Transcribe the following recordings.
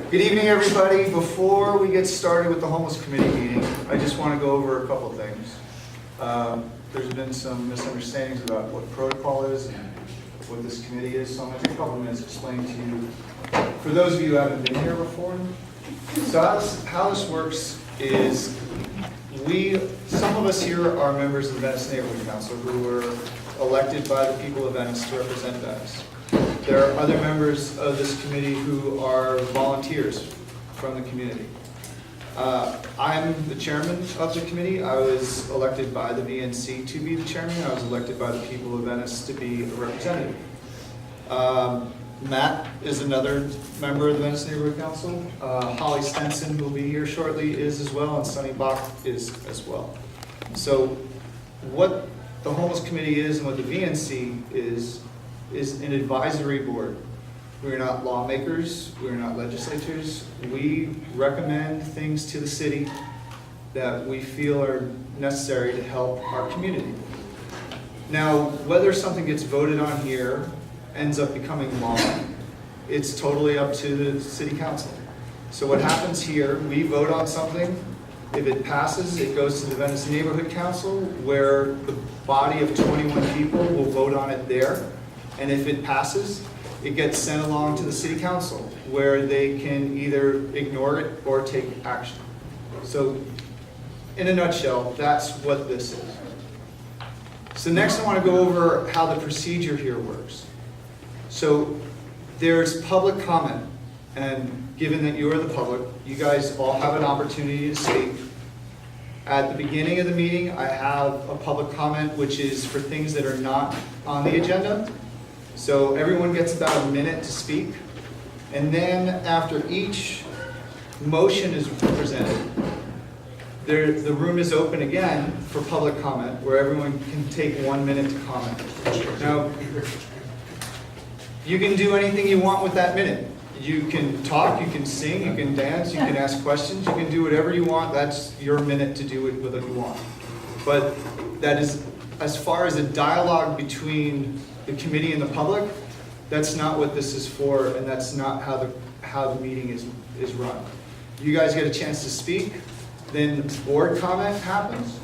Good evening, everybody. Before we get started with the homeless committee meeting, I just want to go over a couple things. There's been some misunderstandings about what protocol is and what this committee is, so I'm going to take a couple minutes to explain to you. For those of you who haven't been here before, so how this works is some of us here are members of the Venice Neighborhood Council who were elected by the people of Venice to represent Venice. There are other members of this committee who are volunteers from the community. I'm the chairman of the committee. I was elected by the VNC to be the chairman. I was elected by the people of Venice to be a representative. Matt is another member of the Venice Neighborhood Council. Holly Stenson, who will be here shortly, is as well, and Sonny Bach is as well. So what the homeless committee is and what the VNC is an advisory board. We're not lawmakers, we're not legislators. We recommend things to the city that we feel are necessary to help our community. Now, whether something gets voted on here ends up becoming law, it's totally up to the city council. So what happens here, we vote on something. If it passes, it goes to the Venice Neighborhood Council, where the body of 21 people will vote on it there. And if it passes, it gets sent along to the city council, where they can either ignore it or take action. So in a nutshell, that's what this is. So next I want to go over how the procedure here works. So there's public comment, and given that you are the public, you guys all have an opportunity to speak. At the beginning of the meeting, I have a public comment, which is for things that are not on the agenda. So everyone gets about a minute to speak. And then after each motion is presented, the room is open again for public comment, where everyone can take 1 minute to comment. Now, you can do anything you want with that minute. You can talk, you can sing, you can dance, you can ask questions, you can do whatever you want. That's your minute to do it with what you want. But that is, as far as a dialogue between the committee and the public, that's not what this is for, and that's not how the meeting is run. You guys get a chance to speak, then board comment happens.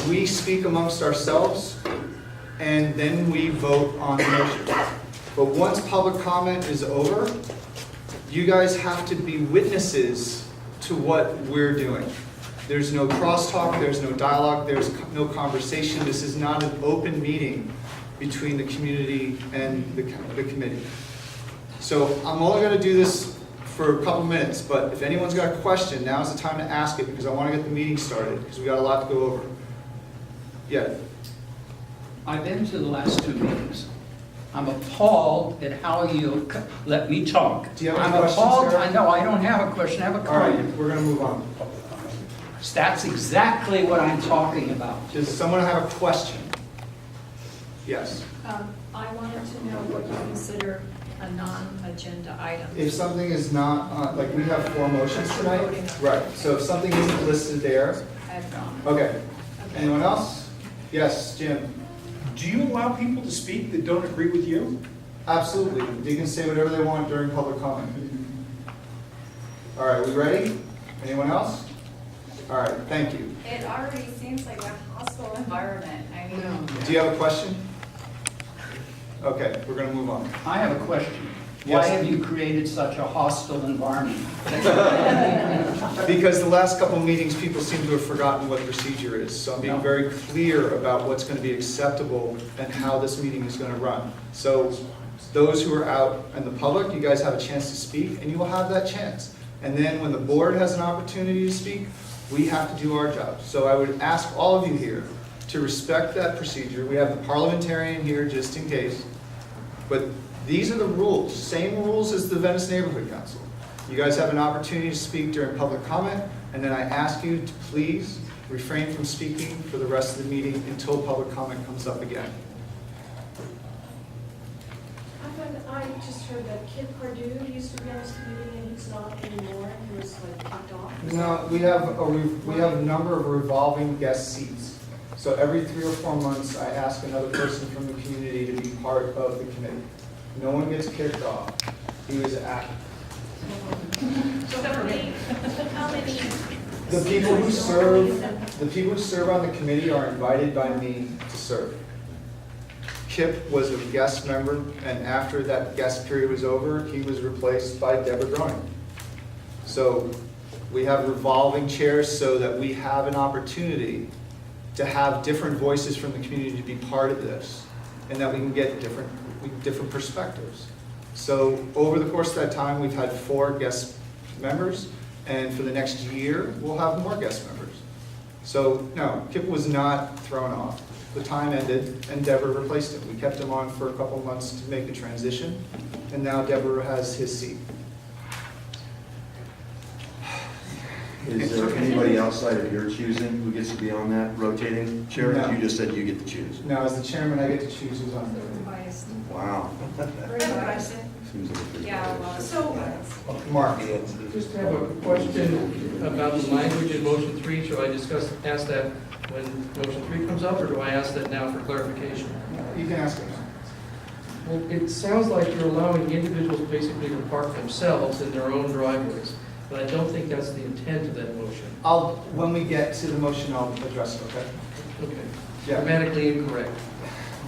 We speak amongst ourselves, and then we vote on the motion. But once public comment is over, you guys have to be witnesses to what we're doing. There's no crosstalk, there's no dialogue, there's no conversation. This is not an open meeting between the community and the committee. So I'm only going to do this for a couple minutes, but if anyone's got a question, now's the time to ask it, because I want to get the meeting started, because we got a lot to go over. Yeah. I've been to the last 2 meetings. I'm appalled at how you let me talk. Do you have any I'm questions, appalled. Sarah? No, I don't have a question. I have a All right, comment. we're going to move on. That's exactly what I'm talking about. Does someone have a question? Yes. I wanted to know what you consider a non-agenda item. If something is not, like we have 4 motions tonight. Right, so if something isn't listed there. I have none. Okay. Anyone else? Yes, Jim. Do you allow people to speak that don't agree with you? Absolutely. They can say whatever they want during public comment. All right, we ready? Anyone else? All right, thank you. It already seems like a hostile environment. I mean, Do you have a question? Okay, we're going to move on. I have a question. Yes. Why have you created such a hostile environment? Because the last couple of meetings, people seem to have forgotten what procedure is. So I'm being very clear about what's going to be acceptable and how this meeting is going to run. So those who are out in the public, you guys have a chance to speak, and you will have that chance. And then when the board has an opportunity to speak, we have to do our job. So I would ask all of you here to respect that procedure. We have the parliamentarian here just in case. But these are the rules, same rules as the Venice Neighborhood Council. You guys have an opportunity to speak during public comment, and then I ask you to please refrain from speaking for the rest of the meeting until public comment comes up again. I just heard that Kid Pardue used to be on this committee and he's not anymore. He was like kicked off. No, we have a number of revolving guest seats. So every 3 or 4 months, I ask another person from the community to be part of the committee. No one gets kicked off. He was active. How many? The people who serve on the committee are invited by me to serve. Kip was a guest member, and after that guest period was over, he was replaced by Deborah Groening. So we have revolving chairs so that we have an opportunity to have different voices from the community to be part of this, and that we can get different perspectives. So over the course of that time, we've had 4 guest members, and for the next year, we'll have more guest members. So no, Kip was not thrown off. The time ended, and Deborah replaced him. We kept him on for a couple of months to make the transition, and now Deborah has his seat. Is there anybody outside of your choosing who gets to be on that rotating chair? No. You just said you get to choose. Now, as the chairman, I get to choose who's on there. Biased. Wow. Very biased. Seems like a pretty Yeah, good well, idea. So, Mark. Just have a question about the language in motion 3. Should I ask that when motion 3 comes up, or do I ask that now for clarification? You can ask him. Well, it sounds like you're allowing individuals basically to park themselves in their own driveways, but I don't think that's the intent of that motion. When we get to the motion, I'll address it, okay? Okay. Yeah. Grammatically incorrect,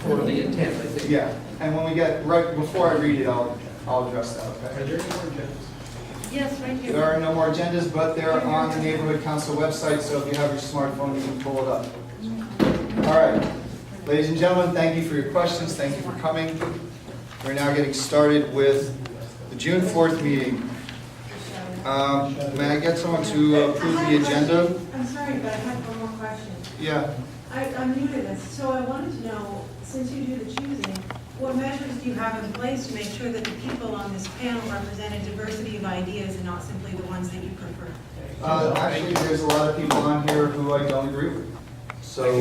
or the intent, I think. Yeah, and when we get, right before I read it, I'll address that, Are okay? there any more agendas? Yes, right There here. are no more agendas, but they're on the Neighborhood Council website, so if you have your smartphone, you can pull it up. All right, ladies and gentlemen, thank you for your questions, thank you for coming. We're now getting started with the June 4th meeting. May I get someone to approve the agenda? I'm sorry, but I have one more question. Yeah, I'm new to this, so I wanted to know, since you do the choosing, what measures do you have in place to make sure that the people on this panel represent a diversity of ideas and not simply the ones that you prefer? actually, there's a lot of people on here who I don't agree with. So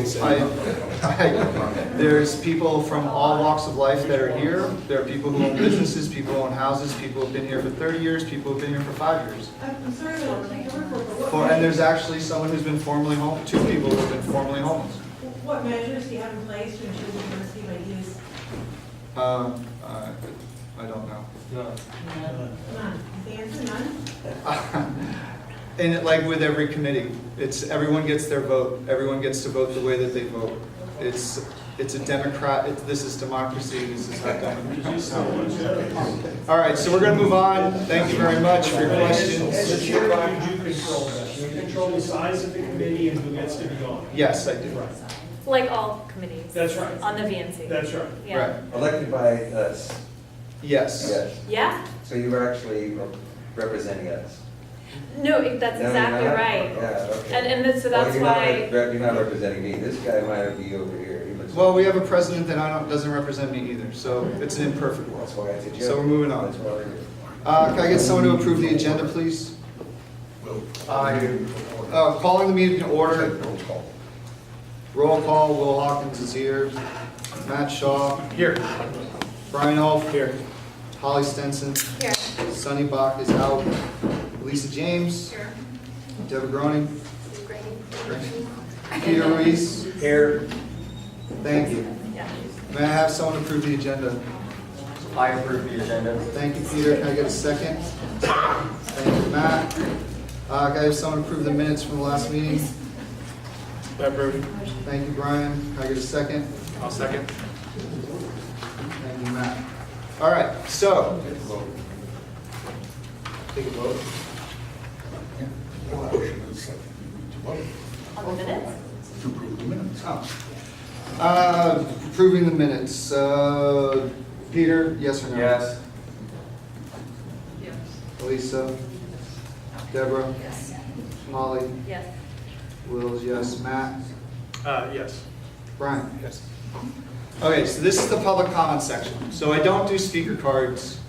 there's people from all walks of life that are here. There are people who own businesses, people who own houses, people who have been here for 30 years, people who have been here for 5 years. I'm sorry, but I'll take your word for it, but And there's actually someone who's been formerly home, 2 people who have been formerly homeless. what measures do you have in place to ensure the diversity of ideas? I don't know. None. Is the answer none? And like with every committee, everyone gets their vote. Everyone gets to vote the way that they vote. It's a democrat. This is democracy. This is how democracy. All right, so we're going to move on. Thank you very much for your The questions. chair, you do control that. You control the size of the committee and who gets to be on it. Yes, I do. like all committees. That's right. On the VNC. That's right. Yeah. Right. Elected by us, Yes. yes. Yeah? So you were actually representing us. No, that's No, exactly you're not? right. Yeah, okay. And then, so that's Well, you're not why, You're not representing me. This guy might be over here. He looks- Well, we have a president that doesn't represent me either, so it's an imperfect world. That's why it's a joke. So we're moving on. That's why we're here. Can I get someone to approve the agenda, please? Calling the meeting to order. Roll call, Will Hawkins is here. Matt Shaw. Here. Brian Ulf. Here. Holly Stenson. here, Sonny Bach is out. Lisa James. here. Deborah Groening. Peter Ruiz. Here. Thank you. Yeah. May I have someone approve the agenda? I approve the agenda. Thank you, Peter. Can I get a second? Thank you, Matt. Can I have someone approve the minutes from the last meeting? Approve. Thank you, Brian. Can I get a second? I'll second. Thank you, Matt. All right, so. Take a vote. On the minutes? Approving the minutes. Peter, yes or no? Yes. Lisa? Deborah? Yes. Molly? Yes. Will's yes. Matt? Yes. Brian? Yes. Okay, so this is the public comment section. So I don't do speaker cards.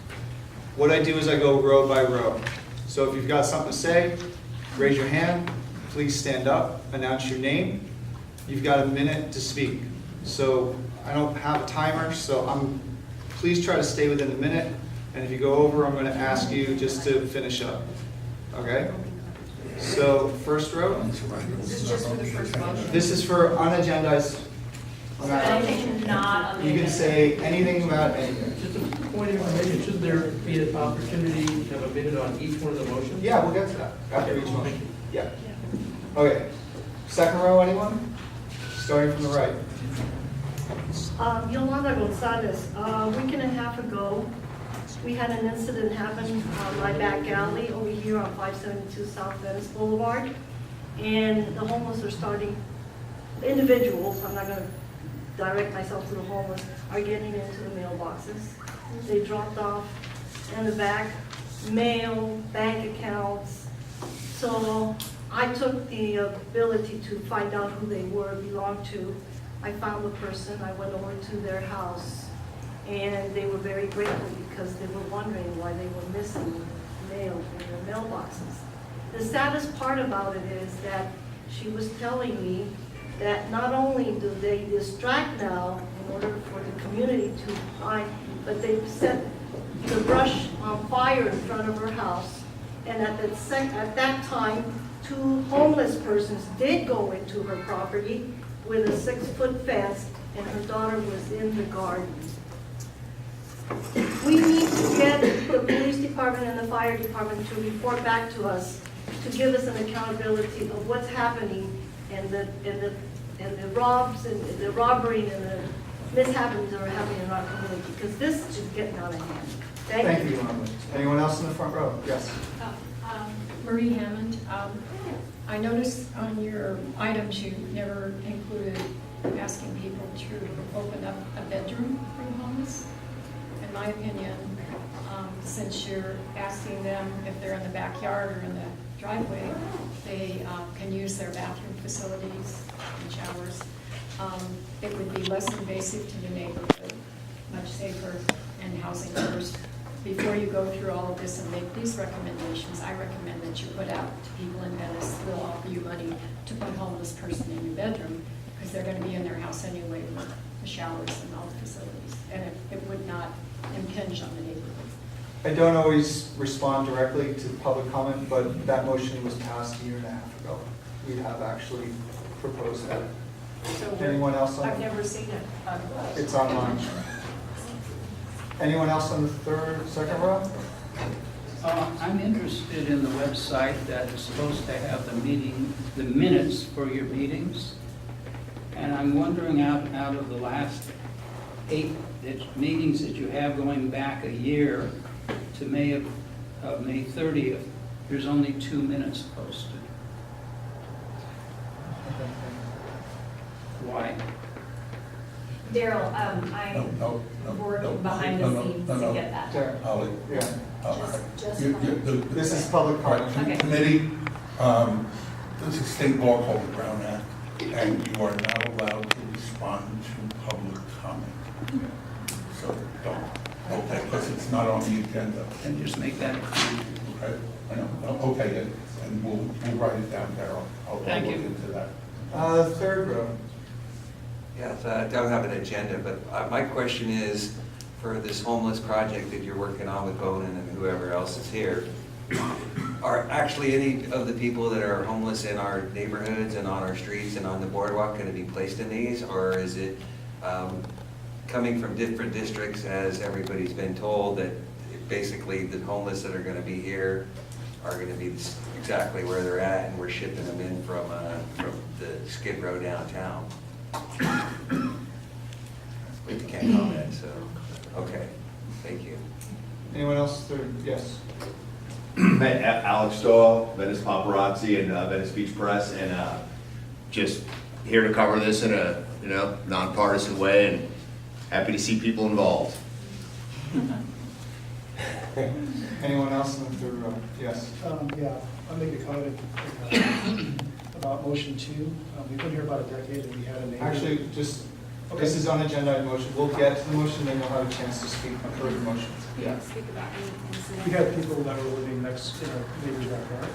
What I do is I go row by row. So if you've got something to say, raise your hand, please stand up, announce your name. You've got a minute to speak. So I don't have a timer, so please try to stay within the minute. And if you go over, I'm going to ask you just to finish up. Okay? So first row. This is just for the first motion. This is for unagendized. Anything not on the You can agenda. say anything about anything. point of information, should there be an opportunity to have a minute on each one of the motions? Yeah, we'll get to that after each one. Yeah. Okay. Second row, anyone? Starting from the right. Yolanda Gonzalez, a week and a half ago, we had an incident happen on my back alley over here on 572 South Venice Boulevard. And the homeless are starting, individuals, I'm not gonna direct myself to the homeless, are getting into the mailboxes. They dropped off in the back, mail, bank accounts. So I took the ability to find out who they were, belonged to. I found the person, I went over to their house, and they were very grateful because they were wondering why they were missing mail in their mailboxes. The saddest part about it is that she was telling me that not only do they distract now in order for the community to find, but they set the brush on fire in front of her house. And at that time, 2 homeless persons did go into her property with a 6-foot fence, and her daughter was in the garden. We need to get the police department and the fire department to report back to us to give us an accountability of what's happening and the robs and the robbery and the mishappenings that are happening in our community, because this is getting out of hand. Thank you, Yolanda. Anyone else in the front row? Yes. Marie Hammond, I noticed on your items you never included asking people to open up a bedroom for the homeless. In my opinion, since you're asking them if they're in the backyard or in the driveway, they can use their bathroom facilities and showers. It would be less invasive to the neighborhood, much safer, and housing first. Before you go through all of this and make these recommendations, I recommend that you put out to people in Venice who will offer you money to put a homeless person in your bedroom, because they're going to be in their house anyway with the showers and all the facilities, and it would not impinge on the neighborhood. I don't always respond directly to public comment, but that motion was passed a year and a half ago. We have actually proposed that. So Anyone else on? I've never seen it. It's online. Anyone else on the second row? I'm interested in the website that is supposed to have the minutes for your meetings. And I'm wondering out of the last 8 meetings that you have going back a year to May 30th, there's only 2 minutes posted. Why? Daryl, I'm working behind the scenes to get that. There. Holly, Yeah. Just This is public comment. Okay. Committee, there's a state law called the Brown Act, and you are not allowed to respond to public comment. So don't, okay, because it's not on the agenda. And just make that clear. Okay, I know, okay, and we'll write it down, Darryl. I'll look Thank you. into that. Third row. Yes, I don't have an agenda, but my question is, for this homeless project that you're working on with Bonin and whoever else is here, are actually any of the people that are homeless in our neighborhoods and on our streets and on the boardwalk going to be placed in these? Or is it coming from different districts, as everybody's been told, that basically the homeless that are going to be here are going to be exactly where they're at, and we're shipping them in from the Skid Row downtown? We can't comment, so, okay, thank you. Anyone else? Third? Yes. Alex Stoll, Venice Paparazzi, and Venice Beach Press, and just here to cover this in a nonpartisan way, and happy to see people involved. Anyone else in the third row? Yes. Yeah, I'll make a comment about motion 2. We've been here about a decade, and we had a neighbor. Actually, this is on agenda item motion. We'll get to the motion, then you'll have a chance to speak for the motion. Yeah, speak about anything. We had people that were living next in our neighbor's backyard,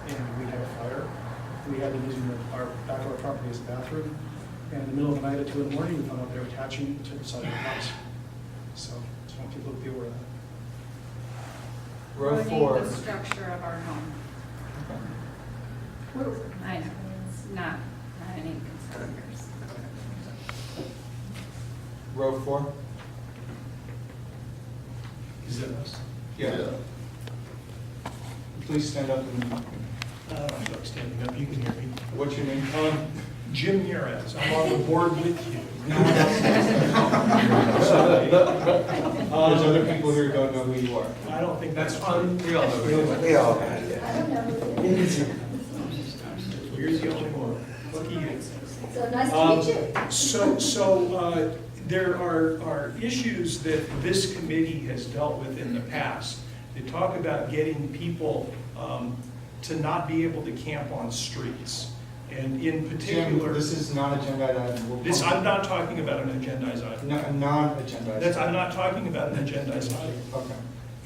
and we had a fire. We had them using our back of our property as a bathroom. And in the middle of the night at 2 in the morning, we found out they were attaching to the side of the house. So just want people to be aware of that. Row 4. The structure of our home. I know, it's not any concern of yours. Row 4. Is it us? Yeah. Please stand up and, I'm not standing up, you can hear me. what's your name? Jim Yarez, I'm on the board with you. There's other people here who don't know who you are. I don't think that's We all know who you are. We all You're the only one. Lucky you. So nice to meet you. There are issues that this committee has dealt with in the past. They talk about getting people to not be able to camp on streets. And in Jim, particular, this is non-agenda item. I'm not talking about an agendized item. No, a non-agenda item. I'm not talking about an agendized item. Okay.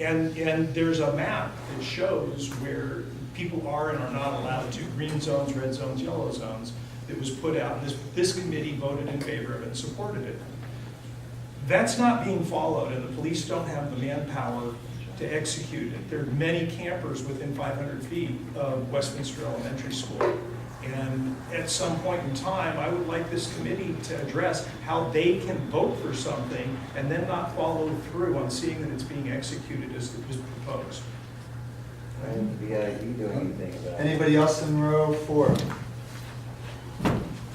And there's a map that shows where people are and are not allowed to, green zones, red zones, yellow zones, that was put out. This committee voted in favor of it and supported it. That's not being followed, and the police don't have the manpower to execute it. There are many campers within 500 feet of Westminster Elementary School. And at some point in time, I would like this committee to address how they can vote for something and then not follow through on seeing that it's being executed as it was proposed. And the VID doing anything about it? Anybody else in row 4?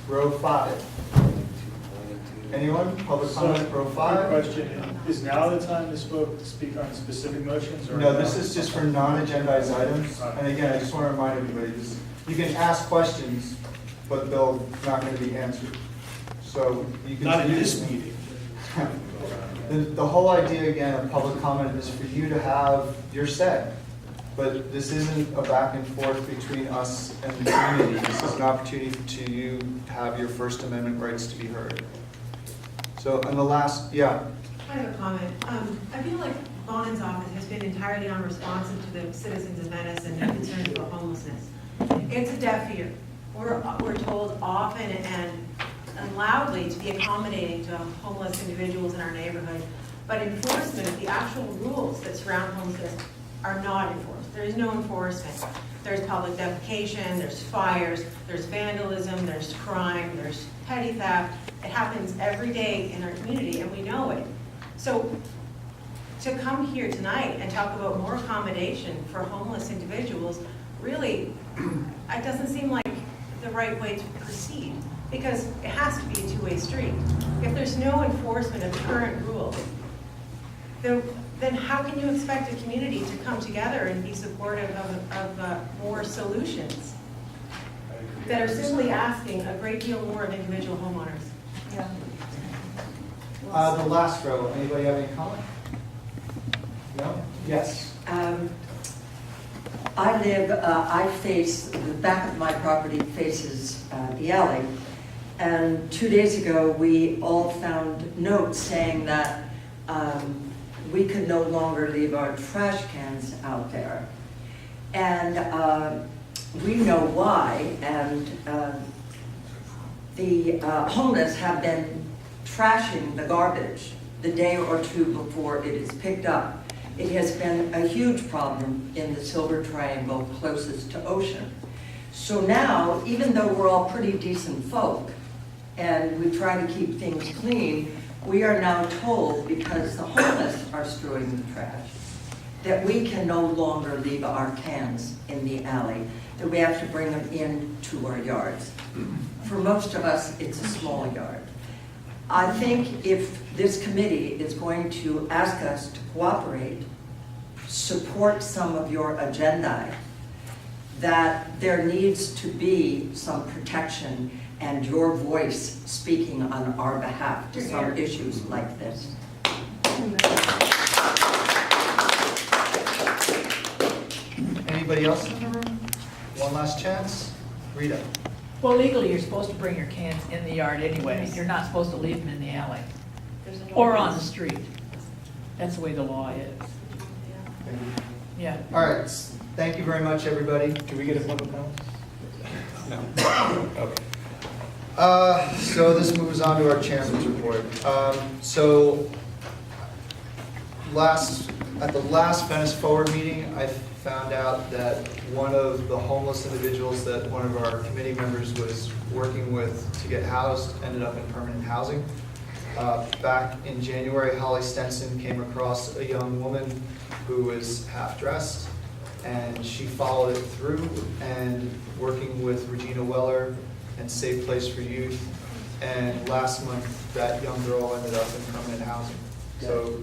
Row 5? Anyone? Public comment, row 5? Question, is now the time to speak on specific motions? Or No, this is just for non-agendized items. And again, I just want to remind everybody, you can ask questions, but they're not going to be answered. So you can. Not in this meeting. The whole idea, again, of public comment is for you to have your say. But this isn't a back and forth between us and the community. This is an opportunity to you to have your First Amendment rights to be heard. So, and the last, yeah. I have a comment. I feel like Bonan's office has been entirely unresponsive to the citizens of Venice and their concerns about homelessness. It's a deaf ear. We're told often and loudly to be accommodating to homeless individuals in our neighborhood, but enforcement, the actual rules that surround homelessness are not enforced. There is no enforcement. There's public defecation, there's fires, there's vandalism, there's crime, there's petty theft. It happens every day in our community, and we know it. So to come here tonight and talk about more accommodation for homeless individuals, really, it doesn't seem like the right way to proceed, because it has to be a two-way street. If there's no enforcement of current rules, then how can you expect a community to come together and be supportive of more solutions that are simply asking a great deal more of individual homeowners? Yeah. The last row, anybody have any comment? No? Yes. I face, the back of my property faces the alley. And 2 days ago, we all found notes saying that we could no longer leave our trash cans out there. And we know why, and the homeless have been trashing the garbage the day or two before it is picked up. It has been a huge problem in the Silver Triangle closest to Ocean. So now, even though we're all pretty decent folk and we try to keep things clean, we are now told, because the homeless are strewing the trash, that we can no longer leave our cans in the alley, that we have to bring them in to our yards. For most of us, it's a small yard. I think if this committee is going to ask us to cooperate, support some of your agenda, that there needs to be some protection and your voice speaking on our behalf to some issues like this. Anybody else in the room? One last chance. Rita. Well, legally, you're supposed to bring your cans in the yard anyway. You're not supposed to leave them in the alley or on the street. That's the way the law is. Yeah. All right. Thank you very much, everybody. Do we get a public comment? No. Okay. So this moves on to our chairman's report. At the last Venice Forward meeting, I found out that one of the homeless individuals that one of our committee members was working with to get housed ended up in permanent housing. Back in January, Holly Stenson came across a young woman who was half-dressed, and she followed it through, and working with Regina Weller and Safe Place for Youth, and last month, that young girl ended up in permanent housing. So,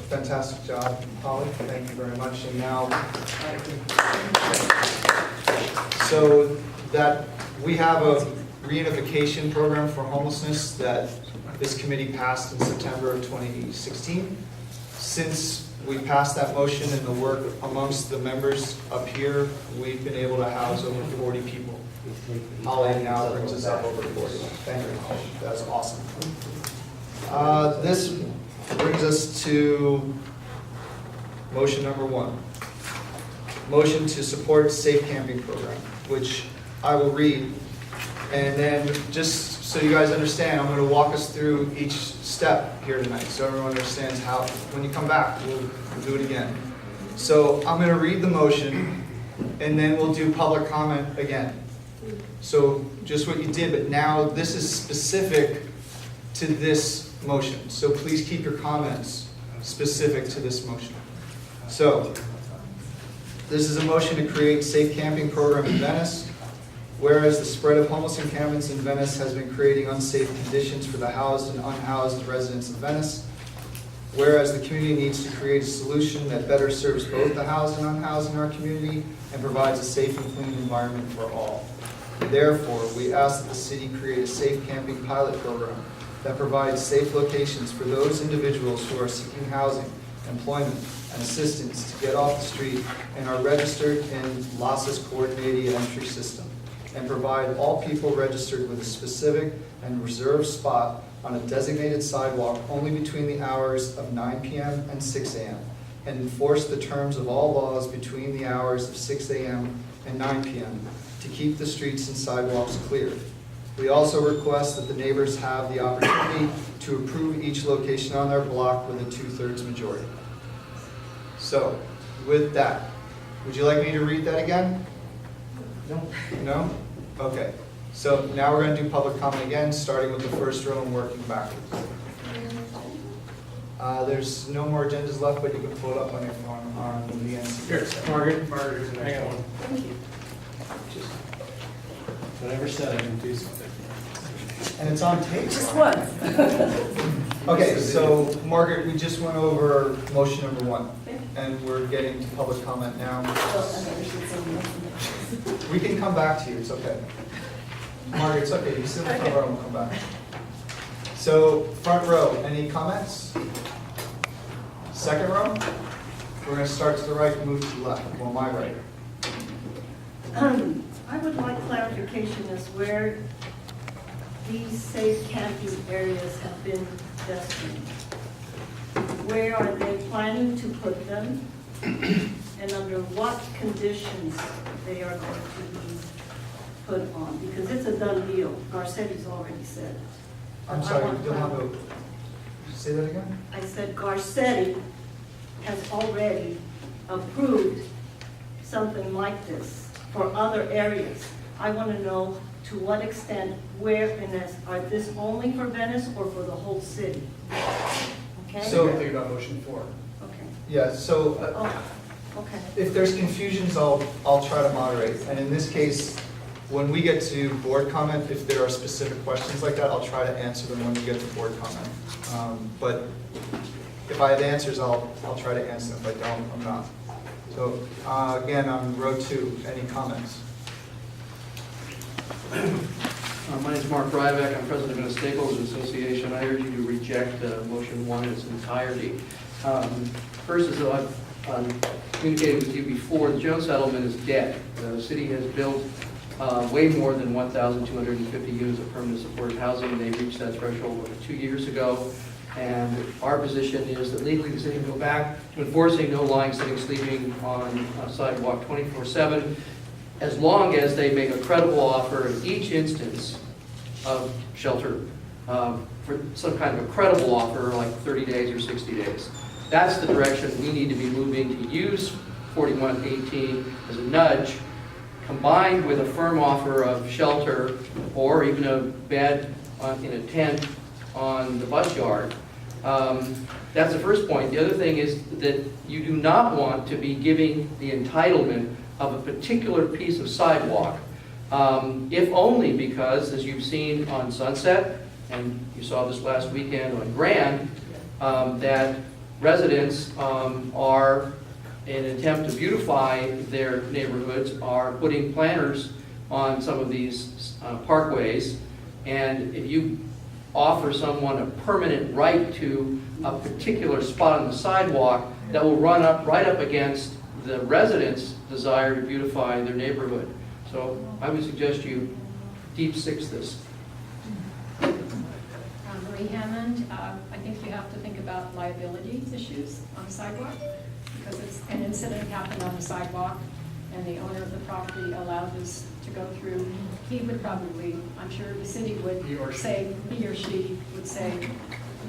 fantastic job, Holly, thank you very much, and now, so that, we have a reunification program for homelessness that this committee passed in September of 2016. Since we passed that motion and the work amongst the members up here, we've been able to house over 40 people. Holly now brings us up over 40. Thank you, Holly. That's awesome. This brings us to motion number 1. Motion to support safe camping program, which I will read. And then, just so you guys understand, I'm going to walk us through each step here tonight, so everyone understands how, when you come back, we'll do it again. So I'm going to read the motion, and then we'll do public comment again. So just what you did, but now this is specific to this motion. So please keep your comments specific to this motion. So, this is a motion to create safe camping program in Venice. Whereas the spread of homeless encampments in Venice has been creating unsafe conditions for the housed and unhoused residents of Venice. Whereas the community needs to create a solution that better serves both the housed and unhoused in our community and provides a safe and clean environment for all. Therefore, we ask that the city create a safe camping pilot program that provides safe locations for those individuals who are seeking housing, employment, and assistance to get off the street and are registered in LASA's coordinated entry system, and provide all people registered with a specific and reserved spot on a designated sidewalk only between the hours of 9 p.m. and 6 a.m., and enforce the terms of all laws between the hours of 6 a.m. and 9 p.m. to keep the streets and sidewalks clear. We also request that the neighbors have the opportunity to approve each location on their block with a 2/3 majority. So, with that, would you like me to read that again? No? No? Okay. So now we're going to do public comment again, starting with the first row and working backwards. There's no more agendas left, but you can pull it up on your phone on the NC. Here, Margaret, Margaret is the next one. Thank you. Just whatever said, I can do something. And it's on tape. Just what? Okay, so Margaret, we just went over motion number 1, and we're getting to public comment now. We can come back to you, it's okay. Margaret, it's okay, you sit in the front row and we'll come back. So, front row, any comments? Second row? We're going to start to the right and move to the left, well, my right. I would like clarification as where these safe camping areas have been destined. Where are they planning to put them? And under what conditions they are going to be put on? Because it's a done deal. Garcetti's already said. I'm sorry, you'll have to say that again? I said Garcetti has already approved something like this for other areas. I want to know to what extent, where, and are this only for Venice or for the whole city? Okay? So- Think about motion 4. Okay. Yeah, so Okay. if there's confusions, I'll try to moderate. And in this case, when we get to board comment, if there are specific questions like that, I'll try to answer them when we get to board comment. But if I have answers, I'll try to answer them. If I don't, I'm not. So again, on row 2, any comments? My name is Mark Ryback. I'm president of the Stakeholders Association. I urge you to reject motion 1 in its entirety. First is that I've communicated with you before, the Jones settlement is dead. The city has built way more than 1,250 units of permanent supported housing. They reached that threshold 2 years ago. And our position is that legally the city can go back to enforcing no lying, sitting, sleeping on a sidewalk 24/7, as long as they make a credible offer in each instance of shelter, for some kind of a credible offer, like 30 days or 60 days. That's the direction we need to be moving, to use 4118 as a nudge, combined with a firm offer of shelter or even a bed in a tent on the bus yard. That's the first point. The other thing is that you do not want to be giving the entitlement of a particular piece of sidewalk, if only because, as you've seen on Sunset, and you saw this last weekend on Grand, that residents are, in an attempt to beautify their neighborhoods, are putting planters on some of these parkways. And if you offer someone a permanent right to a particular spot on the sidewalk, that will run up right up against the residents' desire to beautify their neighborhood. So I would suggest you deep six this. Marie Hammond, I think you have to think about liability issues on the sidewalk, because it's an incident happened on the sidewalk, and the owner of the property allowed this to go through. He would probably, I'm sure the city would say, he or she would say,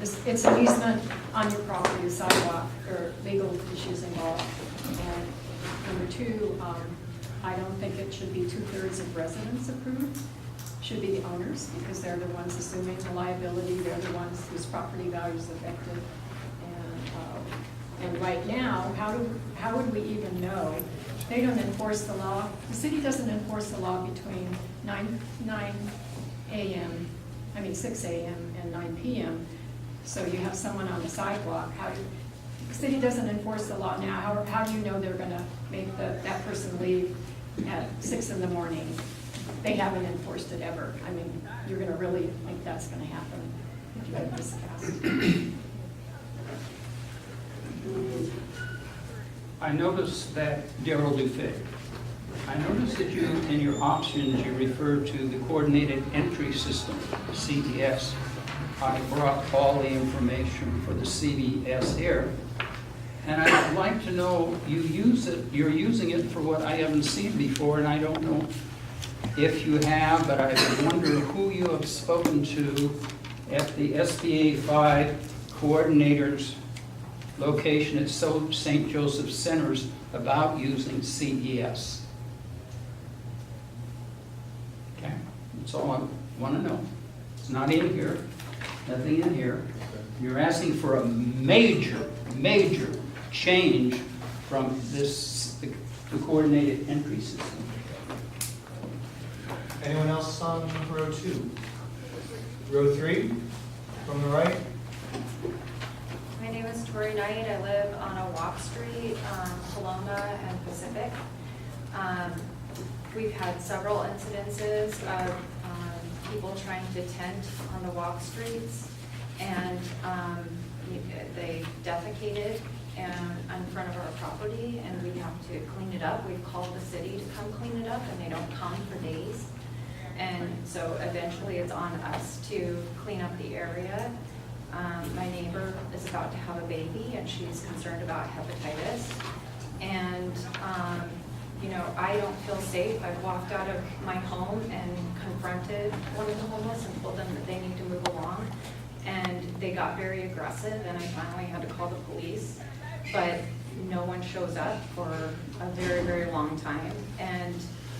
it's an easement on your property, the sidewalk, there are legal issues involved. And number two, I don't think it should be 2/3 of residents approved. Should be the owners, because they're the ones assuming the liability, they're the ones whose property value is affected. And right now, how would we even know? They don't enforce the law. The city doesn't enforce the law between 6 a.m. and 9 p.m. So you have someone on the sidewalk. The city doesn't enforce the law now. How do you know they're going to make that person leave at 6 in the morning? They haven't enforced it ever. I mean, you're going to really think that's going to happen if you have this passed. I noticed that, Daryl Dufay, I noticed that you, in your options, you referred to the Coordinated Entry System, CES. I brought all the information for the CES here, and I'd like to know, you're using it for what I haven't seen before, and I don't know if you have, but I wonder who you have spoken to at the SBA 5 coordinators location at St. Joseph Centers about using CES. Okay, that's all I want to know. It's not in here, nothing in here. You're asking for a major change from the coordinated entry system. Anyone else on row 2? Row 3, from the right? My name is Tori Knight. I live on a walk street, Kelowna and Pacific. We've had several incidences of people trying to tent on the walk streets, and they defecated in front of our property, and we have to clean it up. We've called the city to come clean it up, and they don't come for days. And so eventually it's on us to clean up the area. My neighbor is about to have a baby, and she's concerned about hepatitis. And, I don't feel safe. I've walked out of my home and confronted one of the homeless and told them that they need to move along. And they got very aggressive, and I finally had to call the police. But no one shows up for a very, very long time. And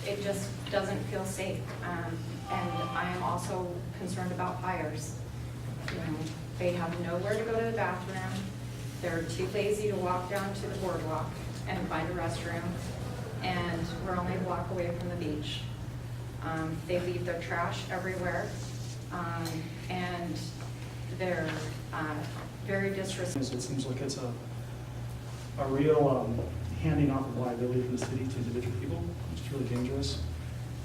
it just doesn't feel safe. And I am also concerned about fires. They have nowhere to go to the bathroom. They're too lazy to walk down to the boardwalk and find a restroom. And we're only a block away from the beach. They leave their trash everywhere. And they're very disrespectful. It seems like it's a real handing off of liability from the city to individual people, which is really dangerous.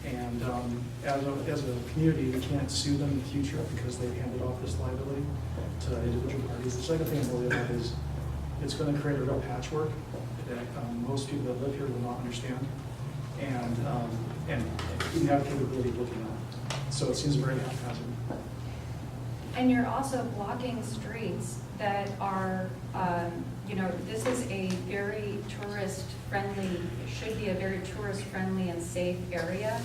And as a community, we can't sue them in the future because they've handed off this liability to individual parties. The second thing I'm worried about is it's going to create a real patchwork that most people that live here will not understand and even have the capability of looking at. So it seems very haphazard. And you're also blocking streets that are, this is a very tourist-friendly, should be a very tourist-friendly and safe area,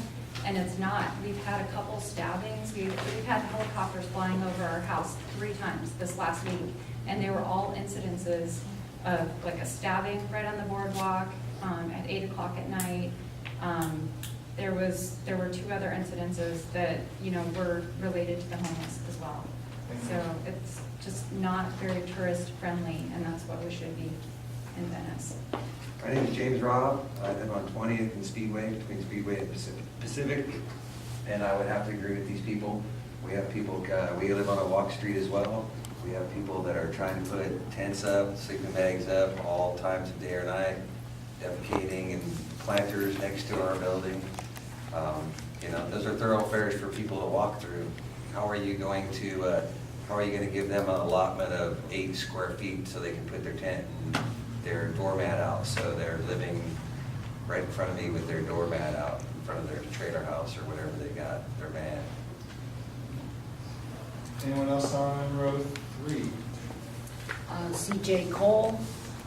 and it's not. We've had a couple stabbings. We've had helicopters flying over our house 3 times this last week, and they were all incidences of like a stabbing right on the boardwalk at 8 o'clock at night. There were 2 other incidences that, were related to the homeless as well. So it's just not very tourist friendly, and that's what we should be in Venice. My name is James Robb. I live on 20th and Speedway, between Speedway and Pacific. And I would have to agree with these people. We have people, we live on a walk street as well. We have people that are trying to put tents up, sleeping bags up, all times of day or night, defecating and planters next to our building. You know, those are thoroughfares for people to walk through. How are you going to give them an allotment of 8 square feet so they can put their tent and their doormat out? So they're living right in front of me with their doormat out in front of their trailer house or whatever they got, their van. Anyone else on row 3? CJ Cole,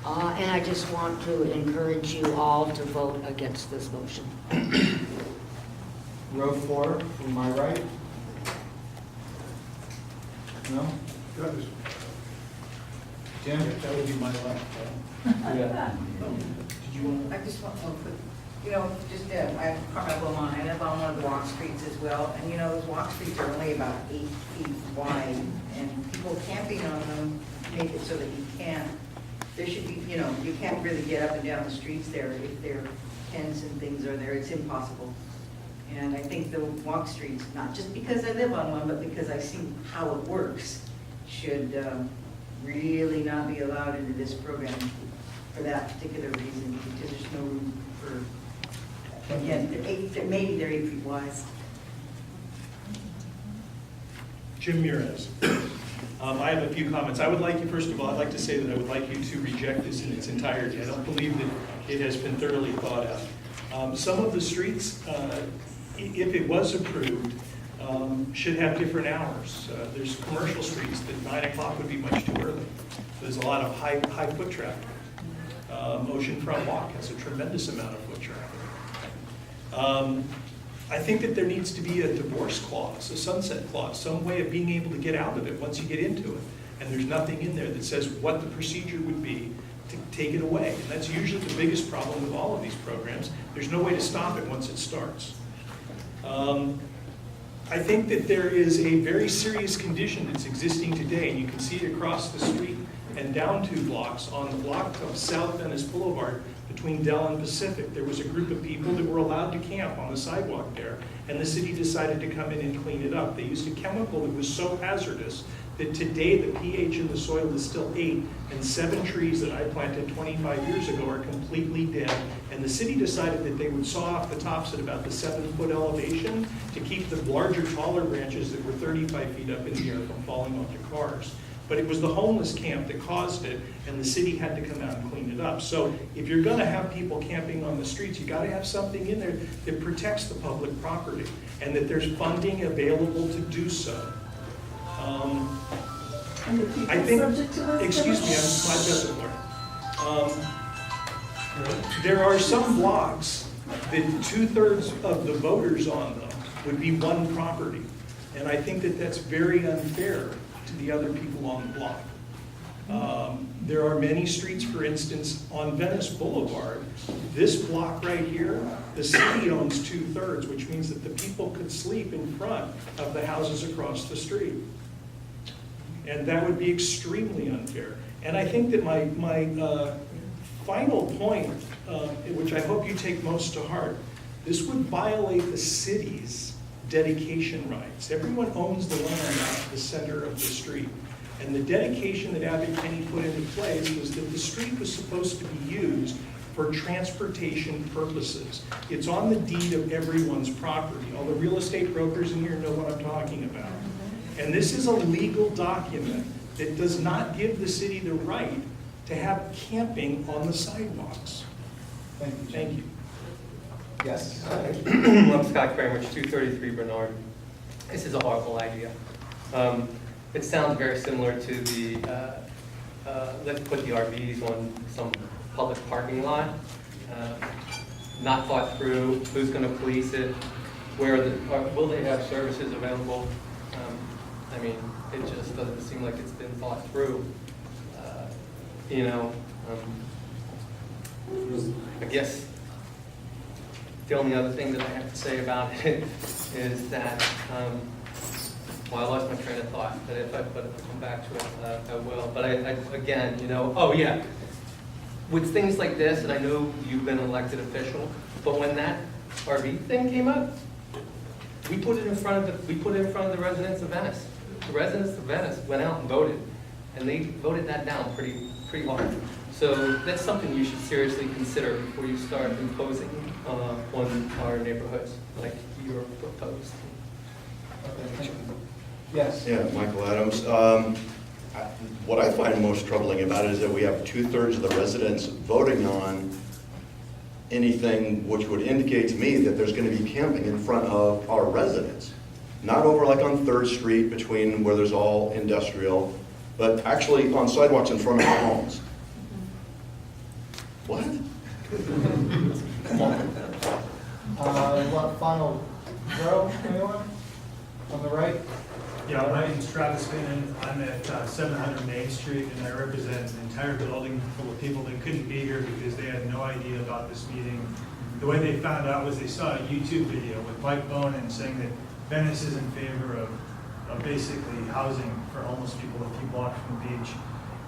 and I just want to encourage you all to vote against this motion. Row 4, from my right? No? Jim? That would be my left. Yeah. Did you want? I just want to put, you know, just, I'm Carmel Beaumont, I live on one of the walk streets as well, and you know, those walk streets are only about 8 feet wide, and people camping on them make it so that you can't, there should be, you know, you can't really get up and down the streets there if their tents and things are there, it's impossible. And I think the walk streets, not just because I live on one, but because I see how it works, should really not be allowed into this program for that particular reason, because there's no room for, again, maybe they're 8 feet wide. Jim Mures. I have a few comments. I would like you, first of all, I'd like to say that I would like you to reject this in its entirety. I don't believe that it has been thoroughly thought out. Some of the streets, if it was approved, should have different hours. There's commercial streets that 9 o'clock would be much too early. There's a lot of high foot traffic. Oceanfront Walk has a tremendous amount of foot traffic. I think that there needs to be a divorce clause, a sunset clause, some way of being able to get out of it once you get into it. And there's nothing in there that says what the procedure would be to take it away. And that's usually the biggest problem with all of these programs. There's no way to stop it once it starts. I think that there is a very serious condition that's existing today, and you can see it across the street and down 2 blocks on the block of South Venice Boulevard between Dell and Pacific. There was a group of people that were allowed to camp on the sidewalk there, and the city decided to come in and clean it up. They used a chemical that was so hazardous that today the pH in the soil is still 8, and 7 trees that I planted 25 years ago are completely dead. And the city decided that they would saw off the tops at about the 7-foot elevation to keep the larger, taller branches that were 35 feet up in the air from falling onto cars. But it was the homeless camp that caused it, and the city had to come out and clean it up. So if you're gonna have people camping on the streets, you gotta have something in there that protects the public property, and that there's funding available to do so. I think, excuse me, I'm my business lawyer. There are some blocks that 2/3 of the voters on them would be one property. And I think that that's very unfair to the other people on the block. There are many streets, for instance, on Venice Boulevard. This block right here, the city owns 2/3, which means that the people could sleep in front of the houses across the street. And that would be extremely unfair. And I think that my final point, which I hope you take most to heart, this would violate the city's dedication rights. Everyone owns the land at the center of the street. And the dedication that Abbot Kinney put into place was that the street was supposed to be used for transportation purposes. It's on the deed of everyone's property. All the real estate brokers in here know what I'm talking about. And this is a legal document that does not give the city the right to have camping on the sidewalks. Thank you, Jim. Thank you. Yes. I'm Scott Kramer, 233 Bernard. This is a horrible idea. It sounds very similar to the, let's put the RVs on some public parking lot. Not thought through, who's going to police it, will they have services available? I mean, it just doesn't seem like it's been thought through. I guess the only other thing that I have to say about it is that well, I lost my train of thought, but if I come back to it, I will. But I again, you know, oh yeah, with things like this, and I know you've been an elected official, but when that RV thing came up, we put it in front of the residents of Venice. The residents of Venice went out and voted, and they voted that down pretty hard. So that's something you should seriously consider before you start imposing on our neighborhoods, like you're proposed. Yes. Yeah, Michael Adams. What I find most troubling about it is that we have 2/3 of the residents voting on anything which would indicate to me that there's going to be camping in front of our residents. Not over like on 3rd Street between where there's all industrial, but actually on sidewalks in front of our homes. What? Come on. What final row, anyone? On the right? Yeah, my name's Travis Kinney. I'm at 700 Main Street, and I represent an entire building full of people that couldn't be here because they had no idea about this meeting. The way they found out was they saw a YouTube video with Mike Bonin saying that Venice is in favor of basically housing for homeless people a few blocks from the beach.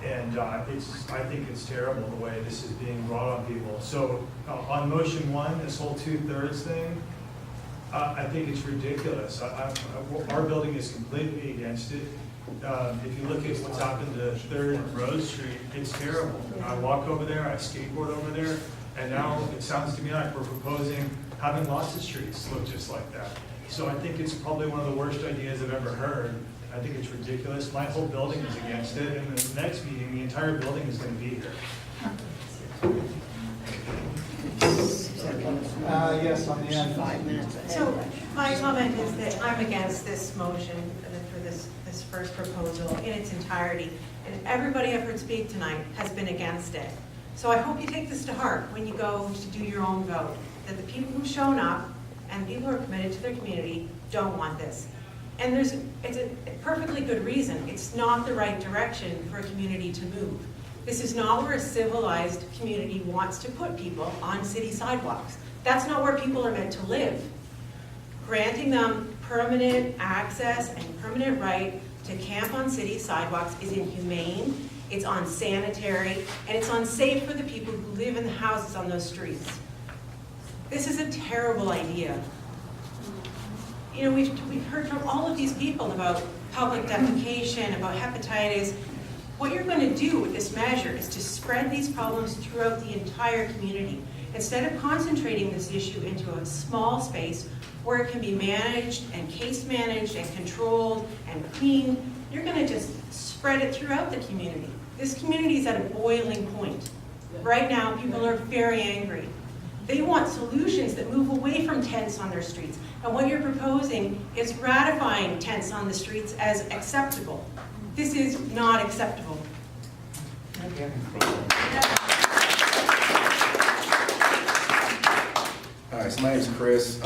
And I think it's terrible the way this is being brought on people. So on motion 1, this whole 2/3 thing, I think it's ridiculous. Our building is completely against it. If you look at what's happened to 3rd and Rose Street, it's terrible. I walk over there, I skateboard over there, and now it sounds to me like we're proposing having lots of streets look just like that. So I think it's probably one of the worst ideas I've ever heard. I think it's ridiculous. My whole building is against it, and the next meeting, the entire building is going to be here. Yes, on the end. 5 minutes. So my comment is that I'm against this motion for this first proposal in its entirety. And everybody I've heard speak tonight has been against it. So I hope you take this to heart when you go to do your own vote, that the people who've shown up and people who are committed to their community don't want this. And it's a perfectly good reason. It's not the right direction for a community to move. This is not where a civilized community wants to put people on city sidewalks. That's not where people are meant to live. Granting them permanent access and permanent right to camp on city sidewalks is inhumane, it's unsanitary, and it's unsafe for the people who live in the houses on those streets. This is a terrible idea. You know, we've heard from all of these people about public defecation, about hepatitis. What you're going to do with this measure is to spread these problems throughout the entire community. Instead of concentrating this issue into a small space where it can be managed and case managed and controlled and cleaned, you're going to just spread it throughout the community. This community is at a boiling point. Right now, people are very angry. They want solutions that move away from tents on their streets. And what you're proposing is ratifying tents on the streets as acceptable. This is not acceptable. Hi, so my name's Chris.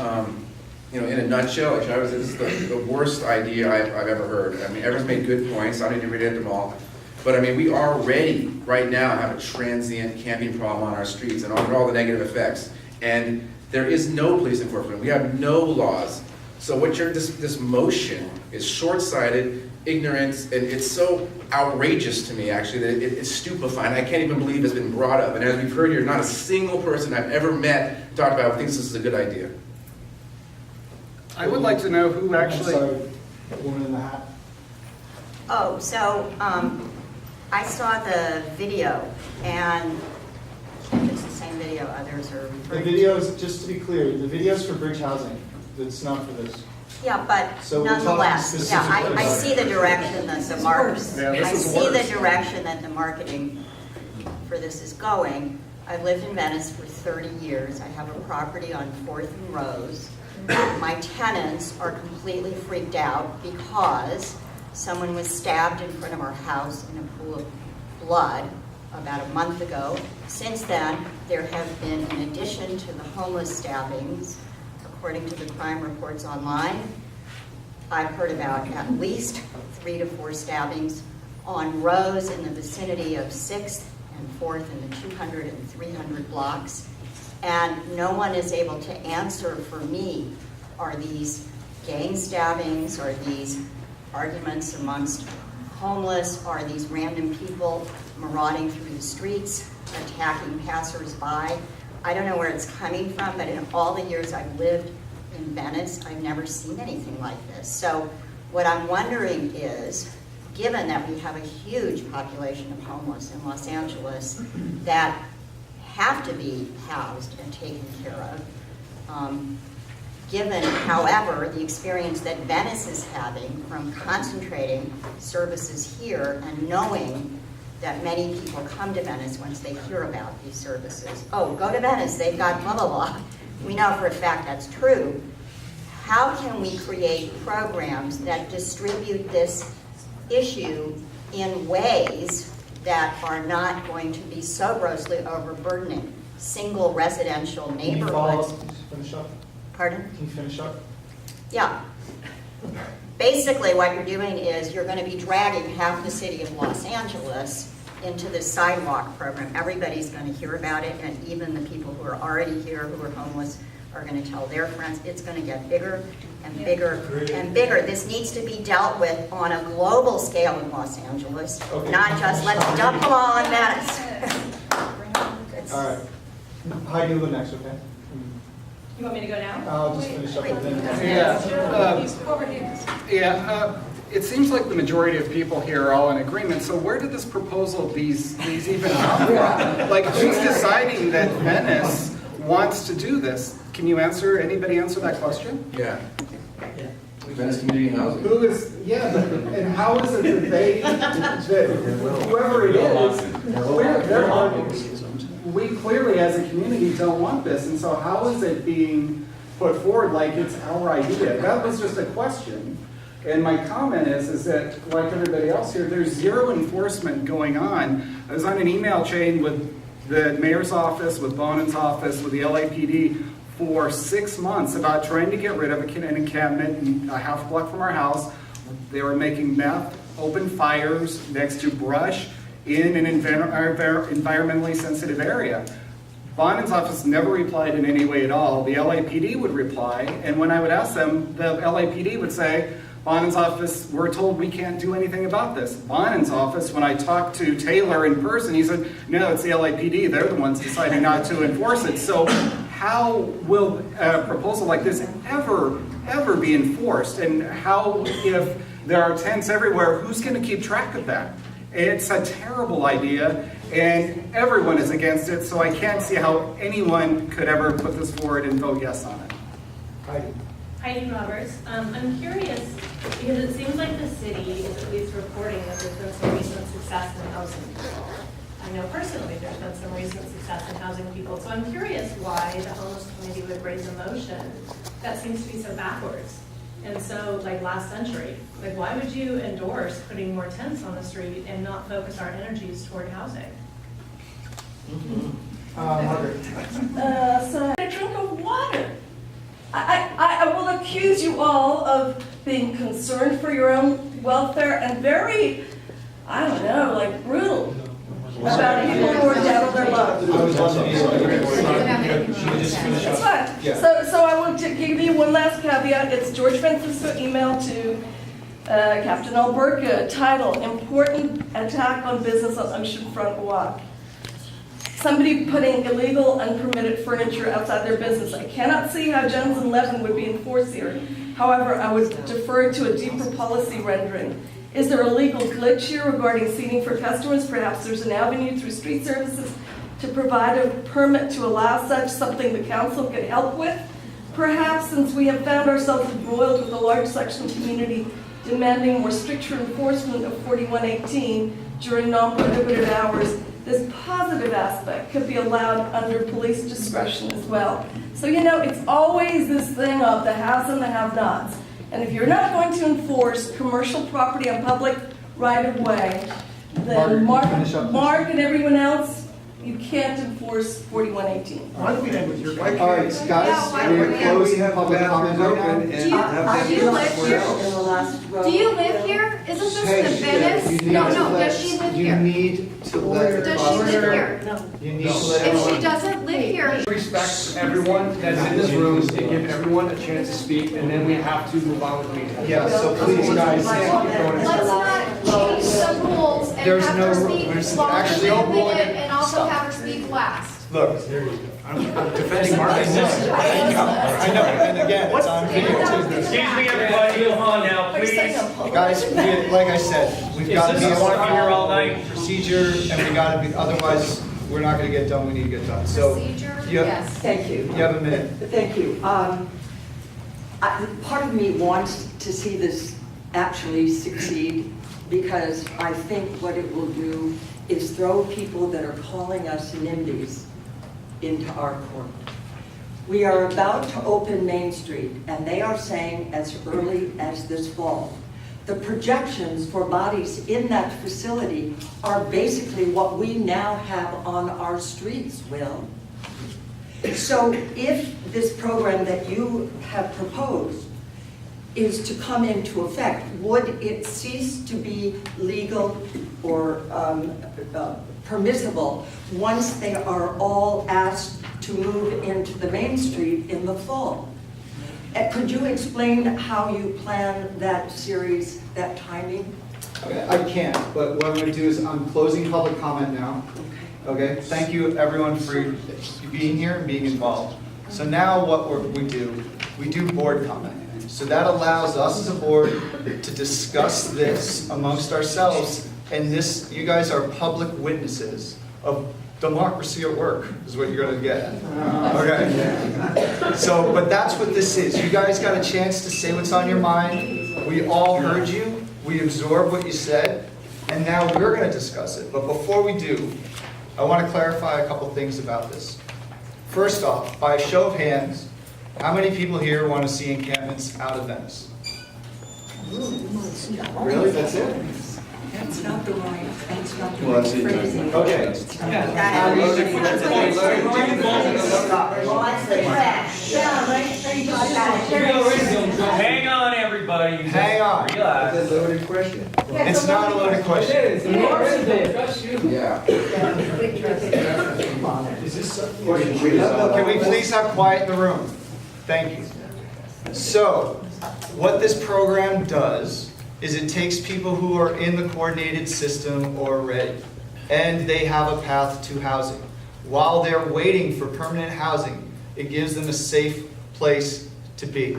You know, in a nutshell, this is the worst idea I've ever heard. I mean, everyone's made good points. I don't need to read them all. But I mean, we already, right now, have a transient camping problem on our streets and all the negative effects. And there is no police enforcement. We have no laws. So what this motion is short-sighted, ignorant, and it's so outrageous to me, actually, that it's stupefying. I can't even believe it's been brought up. And as we've heard here, not a single person I've ever met talked about thinks this is a good idea. I would like to know who actually... I'm sorry, woman in the hat. Oh, so I saw the video, and if it's the same video others are referring to. The video is, just to be clear, the video is for bridge housing. It's not for this. Yeah, but So we're talking nonetheless, yeah, I see the direction that the marketing for this is going. I've lived in Venice for 30 years. I have a property on 4th and Rose. My tenants are completely freaked out because someone was stabbed in front of our house in a pool of blood about a month ago. Since then, there have been, in addition to the homeless stabbings, according to the crime reports online, I've heard about at least 3 to 4 stabbings on Rose in the vicinity of 6th and 4th in the 200 and 300 blocks. And no one is able to answer for me, are these gang stabbings, are these arguments amongst homeless? Are these random people marauding through the streets, attacking passersby? I don't know where it's coming from, but in all the years I've lived in Venice, I've never seen anything like this. So what I'm wondering is, given that we have a huge population of homeless in Los Angeles that have to be housed and taken care of, given, however, the experience that Venice is having from concentrating services here and knowing that many people come to Venice once they hear about these services. Oh, go to Venice, they've got blah, blah, blah. We know for a fact that's true. How can we create programs that distribute this issue in ways that are not going to be so grossly overburdening single residential Can you follow neighborhoods? up? Can you finish up? Pardon? Can you finish up? Yeah. Basically, what you're doing is you're going to be dragging half the city of Los Angeles into this sidewalk program. Everybody's going to hear about it, and even the people who are already here who are homeless are going to tell their friends. It's going to get bigger and bigger and bigger. This needs to be dealt with on a global scale in Los Angeles, not just let's dump them all in Venice. All right. Heidi, you go next, okay? You want me to go now? I'll just finish up with It seems like the majority of people here are all in agreement, so where did this proposal, these even come from? Like, who's deciding that Venice wants to do this? Can you answer, anybody answer that question? Yeah. Venice Community Housing. Who is, and how is it that they, that whoever it is, we clearly as a community don't want this, and so how is it being put forward like it's our idea? That was just a question. And my comment is that, like everybody else here, there's zero enforcement going on. I was on an email chain with the mayor's office, with Bonin's office, with the LAPD for 6 months about trying to get rid of an encampment a half block from our house. They were making meth, open fires next to brush in an environmentally sensitive area. Bonin's office never replied in any way at all. The LAPD would reply, and when I would ask them, the LAPD would say, Bonin's office, we're told we can't do anything about this. Bonin's office, when I talked to Taylor in person, he said, no, it's the LAPD. They're the ones deciding not to enforce it. So how will a proposal like this ever be enforced? And how, if there are tents everywhere, who's going to keep track of that? It's a terrible idea, and everyone is against it, so I can't see how anyone could ever put this forward and vote yes on it. Heidi Roberts. I'm curious, because it seems like the city is at least reporting that there's been some recent success in housing people. I know personally there's been some recent success in housing people, so I'm curious why the homeless committee would raise a motion that seems to be so backwards and so like last century. Like, why would you endorse putting more tents on the street and not focus our energies toward housing? Margaret. So a drink of water. I will accuse you all of being concerned for your own welfare and very, I don't know, like brutal about people who are down on their luck. That's fine. So I want to give you one last caveat. It's George Francisco email to Captain Alberca, title, Important Attack on Business on Oceanfront Walk. Somebody putting illegal, unpermitted furniture outside their business. I cannot see how Jones and Levin would be enforced here. However, I would defer to a deeper policy rendering. Is there a legal glitch here regarding seating for customers? Perhaps there's an avenue through street services to provide a permit to allow such, something the council could help with? Perhaps, since we have found ourselves embroiled with a large section of community demanding more stricter enforcement of 4118 during non-prohibited hours, this positive aspect could be allowed under police discretion as well. So, you know, it's always this thing of the haves and the have-nots. And if you're not going to enforce commercial property on public right-of-way, then Mark and everyone else, you can't enforce 4118. Why don't we end with your question? All right, guys, we're closing public comment right now. Do you live here? Do you live here? Isn't this the Venice? No, does she live here? You need to let. Does she live here? No. You need to let If she everyone. doesn't live here, Respect everyone that's in this room and give everyone a chance to speak, and then we have to move on with the meeting. Yeah, so please, guys, can't keep going. let's not change the rules and There's have no her rule. speak There's longer actually than no a rule in minute it. and also Stop. have her speak last. Look, I'm defending Marcus. I know, and again, it's on video too. Excuse me, everybody, move on now, please. Guys, like I said, we've got to be Is this on a here all night? procedure, and we got to be, otherwise, we're not going to get done, we need to get done. So, Procedure, you have, yes. Thank you. you have a minute. Thank you. Part of me wants to see this actually succeed because I think what it will do is throw people that are calling us NIMBYs into our court. We are about to open Main Street, and they are saying as early as this fall. The projections for bodies in that facility are basically what we now have on our streets, Will. So if this program that you have proposed is to come into effect, would it cease to be legal or permissible once they are all asked to move into the Main Street in the fall? Could you explain how you plan that series, that timing? Okay, I can't, but what I'm going to do is I'm closing public comment now. Okay, thank you everyone for being here and being involved. So now what we do board comment. So that allows us as a board to discuss this amongst ourselves, and this, you guys are public witnesses of democracy at work, is what you're gonna get. Okay? So, but that's what this is. You guys got a chance to say what's on your mind. We all heard you, we absorbed what you said, and now we're gonna discuss it. But before we do, I wanna clarify a couple things about this. First off, by a show of hands, how many people here want to see encampments out of Venice? Really? That's it? That's not the right, that's not the Well, right that's it. phrasing. Okay. Hang on, everybody. Hang on. Relax. That's a loaded question. It's not a loaded question. Yeah. Can we please have quiet in the room? Thank you. So, what this program does is it takes people who are in the coordinated system already, and they have a path to housing. While they're waiting for permanent housing, it gives them a safe place to be.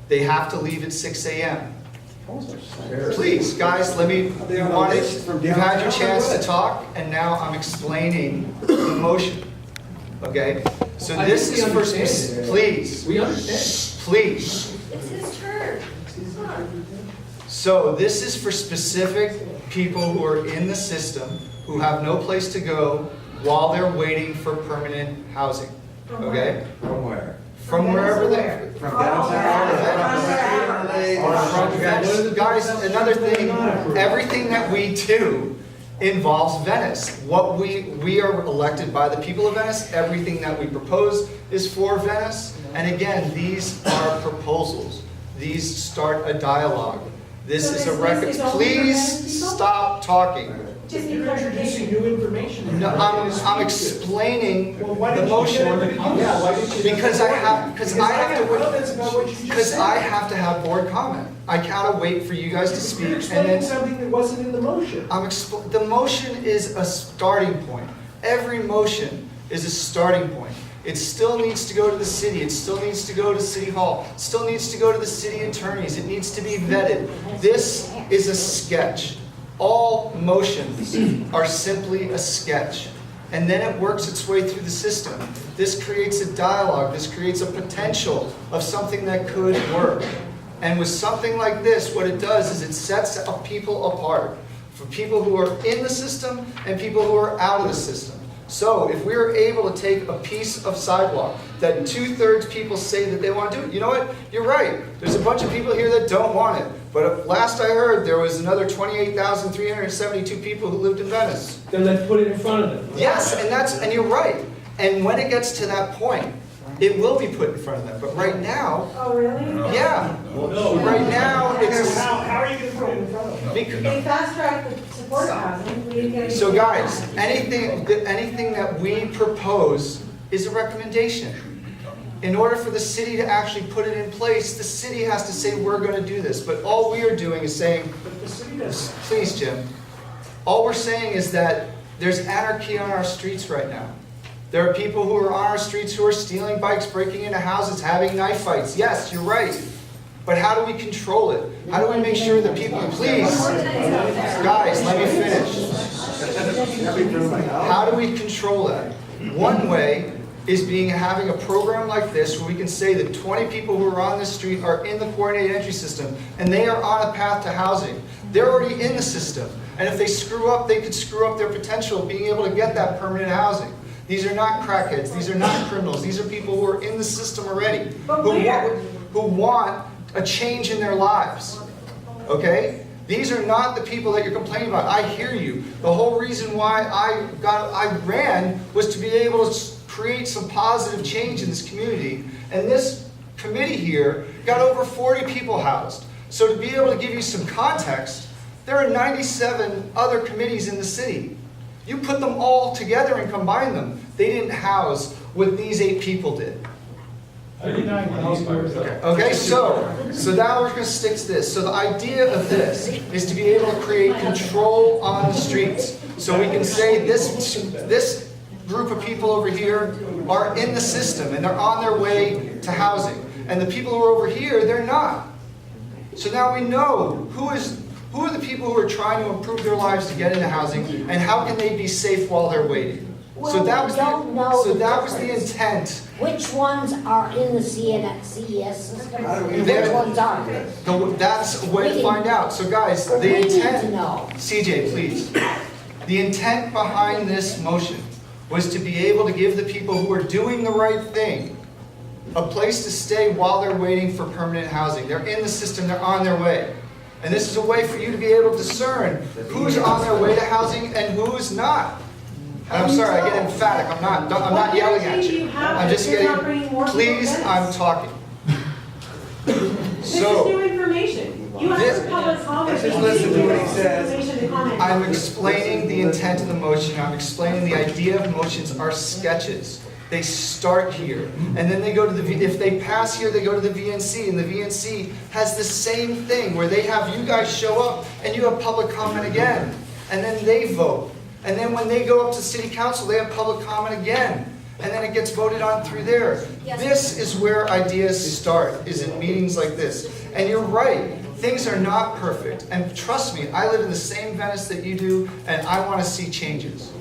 They have to leave at 6 a.m. Please, guys, you had your chance to talk, and now I'm explaining the motion. Okay? So this is for, please. We understand. Please. It's his turn. So this is for specific people who are in the system, who have no place to go while they're waiting for permanent housing. Okay? From where? From wherever they. From downtown? Guys, another thing, everything that we do involves Venice. We are elected by the people of Venice. Everything that we propose is for Venice. And again, these are proposals. These start a dialogue. This is a record. Please stop talking. You're introducing new information. No, I'm explaining the motion because I have to have board comment. I gotta wait for you guys to speak. You're explaining something that wasn't in the motion. The motion is a starting point. Every motion is a starting point. It still needs to go to the city. It still needs to go to City Hall. It still needs to go to the city attorneys. It needs to be vetted. This is a sketch. All motions are simply a sketch. And then it works its way through the system. This creates a dialogue. This creates a potential of something that could work. And with something like this, what it does is it sets people apart. For people who are in the system and people who are out of the system. So if we are able to take a piece of sidewalk that 2/3 people say that they want to do it, you know what? You're right. There's a bunch of people here that don't want it. But last I heard, there was another 28,372 people who lived in Venice. Then let's put it in front of them. Yes, and you're right. And when it gets to that point, it will be put in front of them, but right now, Oh, really? yeah. Right now, it's, How are you gonna put it in front of them? They fast-tracked the supportive housing, we didn't get any. so guys, anything that we propose is a recommendation. In order for the city to actually put it in place, the city has to say, we're gonna do this. But all we are doing is saying, But the city does. please, Jim, all we're saying is that there's anarchy on our streets right now. There are people who are on our streets who are stealing bikes, breaking into houses, having knife fights. Yes, you're right. But how do we control it? How do we make sure that people, please, guys, let me finish. How do we control that? One way is having a program like this where we can say that 20 people who are on this street are in the coordinated entry system and they are on a path to housing. They're already in the system. And if they screw up, they could screw up their potential of being able to get that permanent housing. These are not crackheads. These are not criminals. These are people who are in the system already, who want a change in their lives. Okay? These are not the people that you're complaining about. I hear you. The whole reason why I ran was to be able to create some positive change in this community. And this committee here got over 40 people housed. So to be able to give you some context, there are 97 other committees in the city. You put them all together and combine them. They didn't house what these 8 people did. Okay, so now we're going to stick to this. So the idea of this is to be able to create control on the streets. So we can say this group of people over here are in the system and they're on their way to housing. And the people who are over here, they're not. So now we know who are the people who are trying to improve their lives to get into housing and how can they be safe while they're waiting. Well, So that was the intent. Which ones are in the CES system and which ones aren't? That's a way to find out. So guys, But the we need intent, to know. CJ, please. The intent behind this motion was to be able to give the people who are doing the right thing a place to stay while they're waiting for permanent housing. They're in the system, they're on their way. And this is a way for you to be able to discern who's on their way to housing and who's not. And I'm sorry, I get emphatic. I'm not yelling at you. I'm just getting, please, I'm talking. This is new information. You asked for public comment. Just listen to what he says. I'm explaining the intent of the motion. I'm explaining the idea of motions are sketches. They start here, and then they go to if they pass here, they go to the VNC, and the VNC has the same thing where they have you guys show up and you have public comment again, and then they vote. And then when they go up to city council, they have public comment again. And then it gets voted on through there. Yes. This is where ideas start, is in meetings like this. And you're right, things are not perfect. And trust me, I live in the same Venice that you do, and I want to see changes.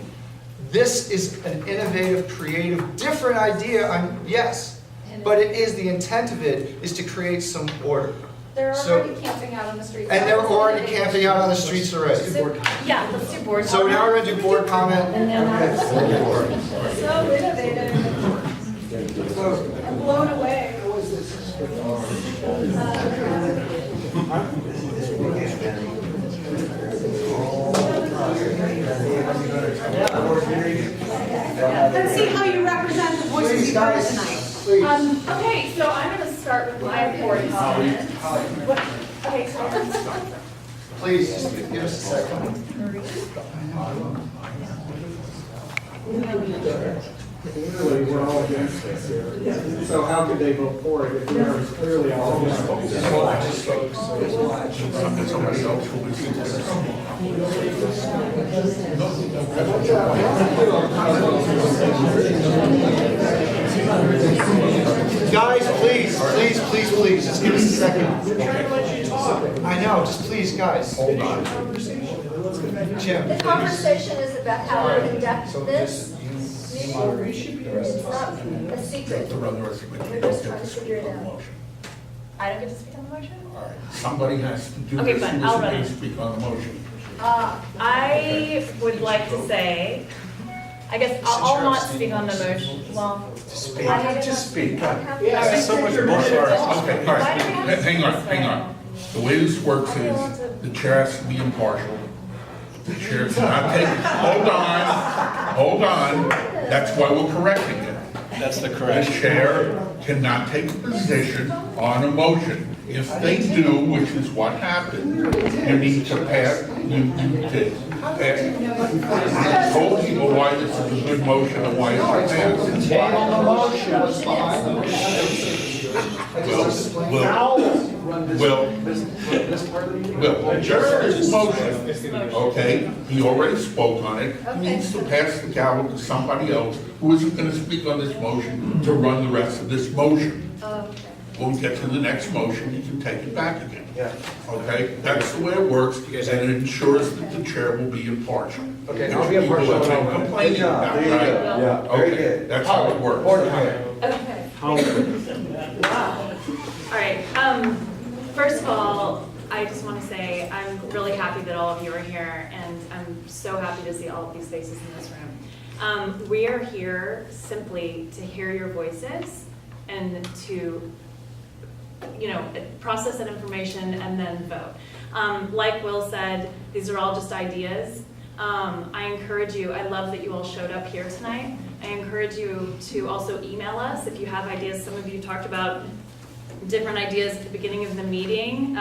This is an innovative, creative, different idea, yes. But it is, the intent of it is to create some order. They're So- already camping out on the streets. And they're already camping out on the streets already. Yeah, let's do board. So now we're going to do board comment. So innovative. I'm blown away. Let's see how you represent the voices you heard tonight. Okay, so I'm gonna start with my board comment. Okay, so. Please, just give us a second. Clearly, we're all against this here. So how could they vote for it if we are clearly all against it? Somebody else will be Guys, please, just give us a second. I know, just please, guys. Hold on. Jim, The please. conversation is about how to conduct So this. this, It's not a secret. We're just trying to figure it out. I don't get to speak on the motion? Somebody has to do Okay, this, fine, and I'll this run may it. speak on the motion. I would like to say, I guess I'll not speak on the motion, well. Just speak. Yeah, so much bullshit. Okay, all right, hang on. The way this works is, the chair has to be impartial. The chair cannot take, hold on. That's why we're correcting it. That's the The correct. chair cannot take a position on a motion. If they do, which is what happened, you need to pass, you need to told people why this is a good motion and why it's passed. Table the motion. Will, just his motion, okay, he already spoke on it, he needs to pass the gavel to somebody else who isn't gonna speak on this motion to run the rest of this motion. When we get to the next motion, you can take it back again. Yeah. Okay, that's the way it works, and it ensures that the chair will be impartial. Okay, I'll be impartial. Which people have been complaining Good job. about, There you right? go. Yeah, very Okay, good. that's how it works. Okay. Wow. All right, first of all, I just want to say I'm really happy that all of you are here, and I'm so happy to see all of these faces in this room. We are here simply to hear your voices and to, you know, process that information and then vote. Like Will said, these are all just ideas. I encourage you, I love that you all showed up here tonight. I encourage you to also email us if you have ideas. Some of you talked about different ideas at the beginning of the meeting.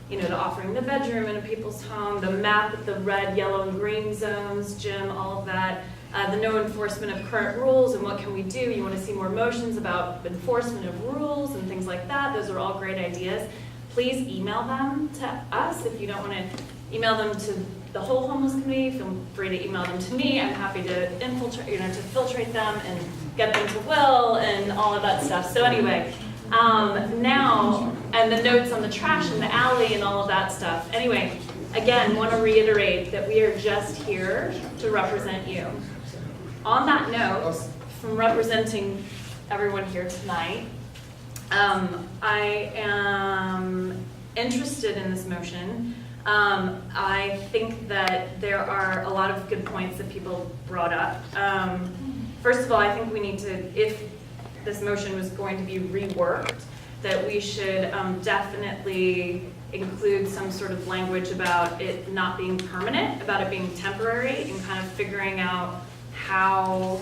You know, the offering the bedroom in a people's home, the map with the red, yellow, and green zones, Jim, all of that. The no enforcement of current rules and what can we do. You want to see more motions about enforcement of rules and things like that. Those are all great ideas. Please email them to us. If you don't want to email them to the whole homeless committee, feel free to email them to me. I'm happy to infiltrate, you know, to filtrate them and get them to Will and all of that stuff. So anyway, now, and the notes on the trash in the alley and all of that stuff. Anyway, again, want to reiterate that we are just here to represent you. On that note, from representing everyone here tonight, I am interested in this motion. I think that there are a lot of good points that people brought up. First of all, I think we need to, if this motion was going to be reworked, that we should definitely include some sort of language about it not being permanent, about it being temporary, and kind of figuring out how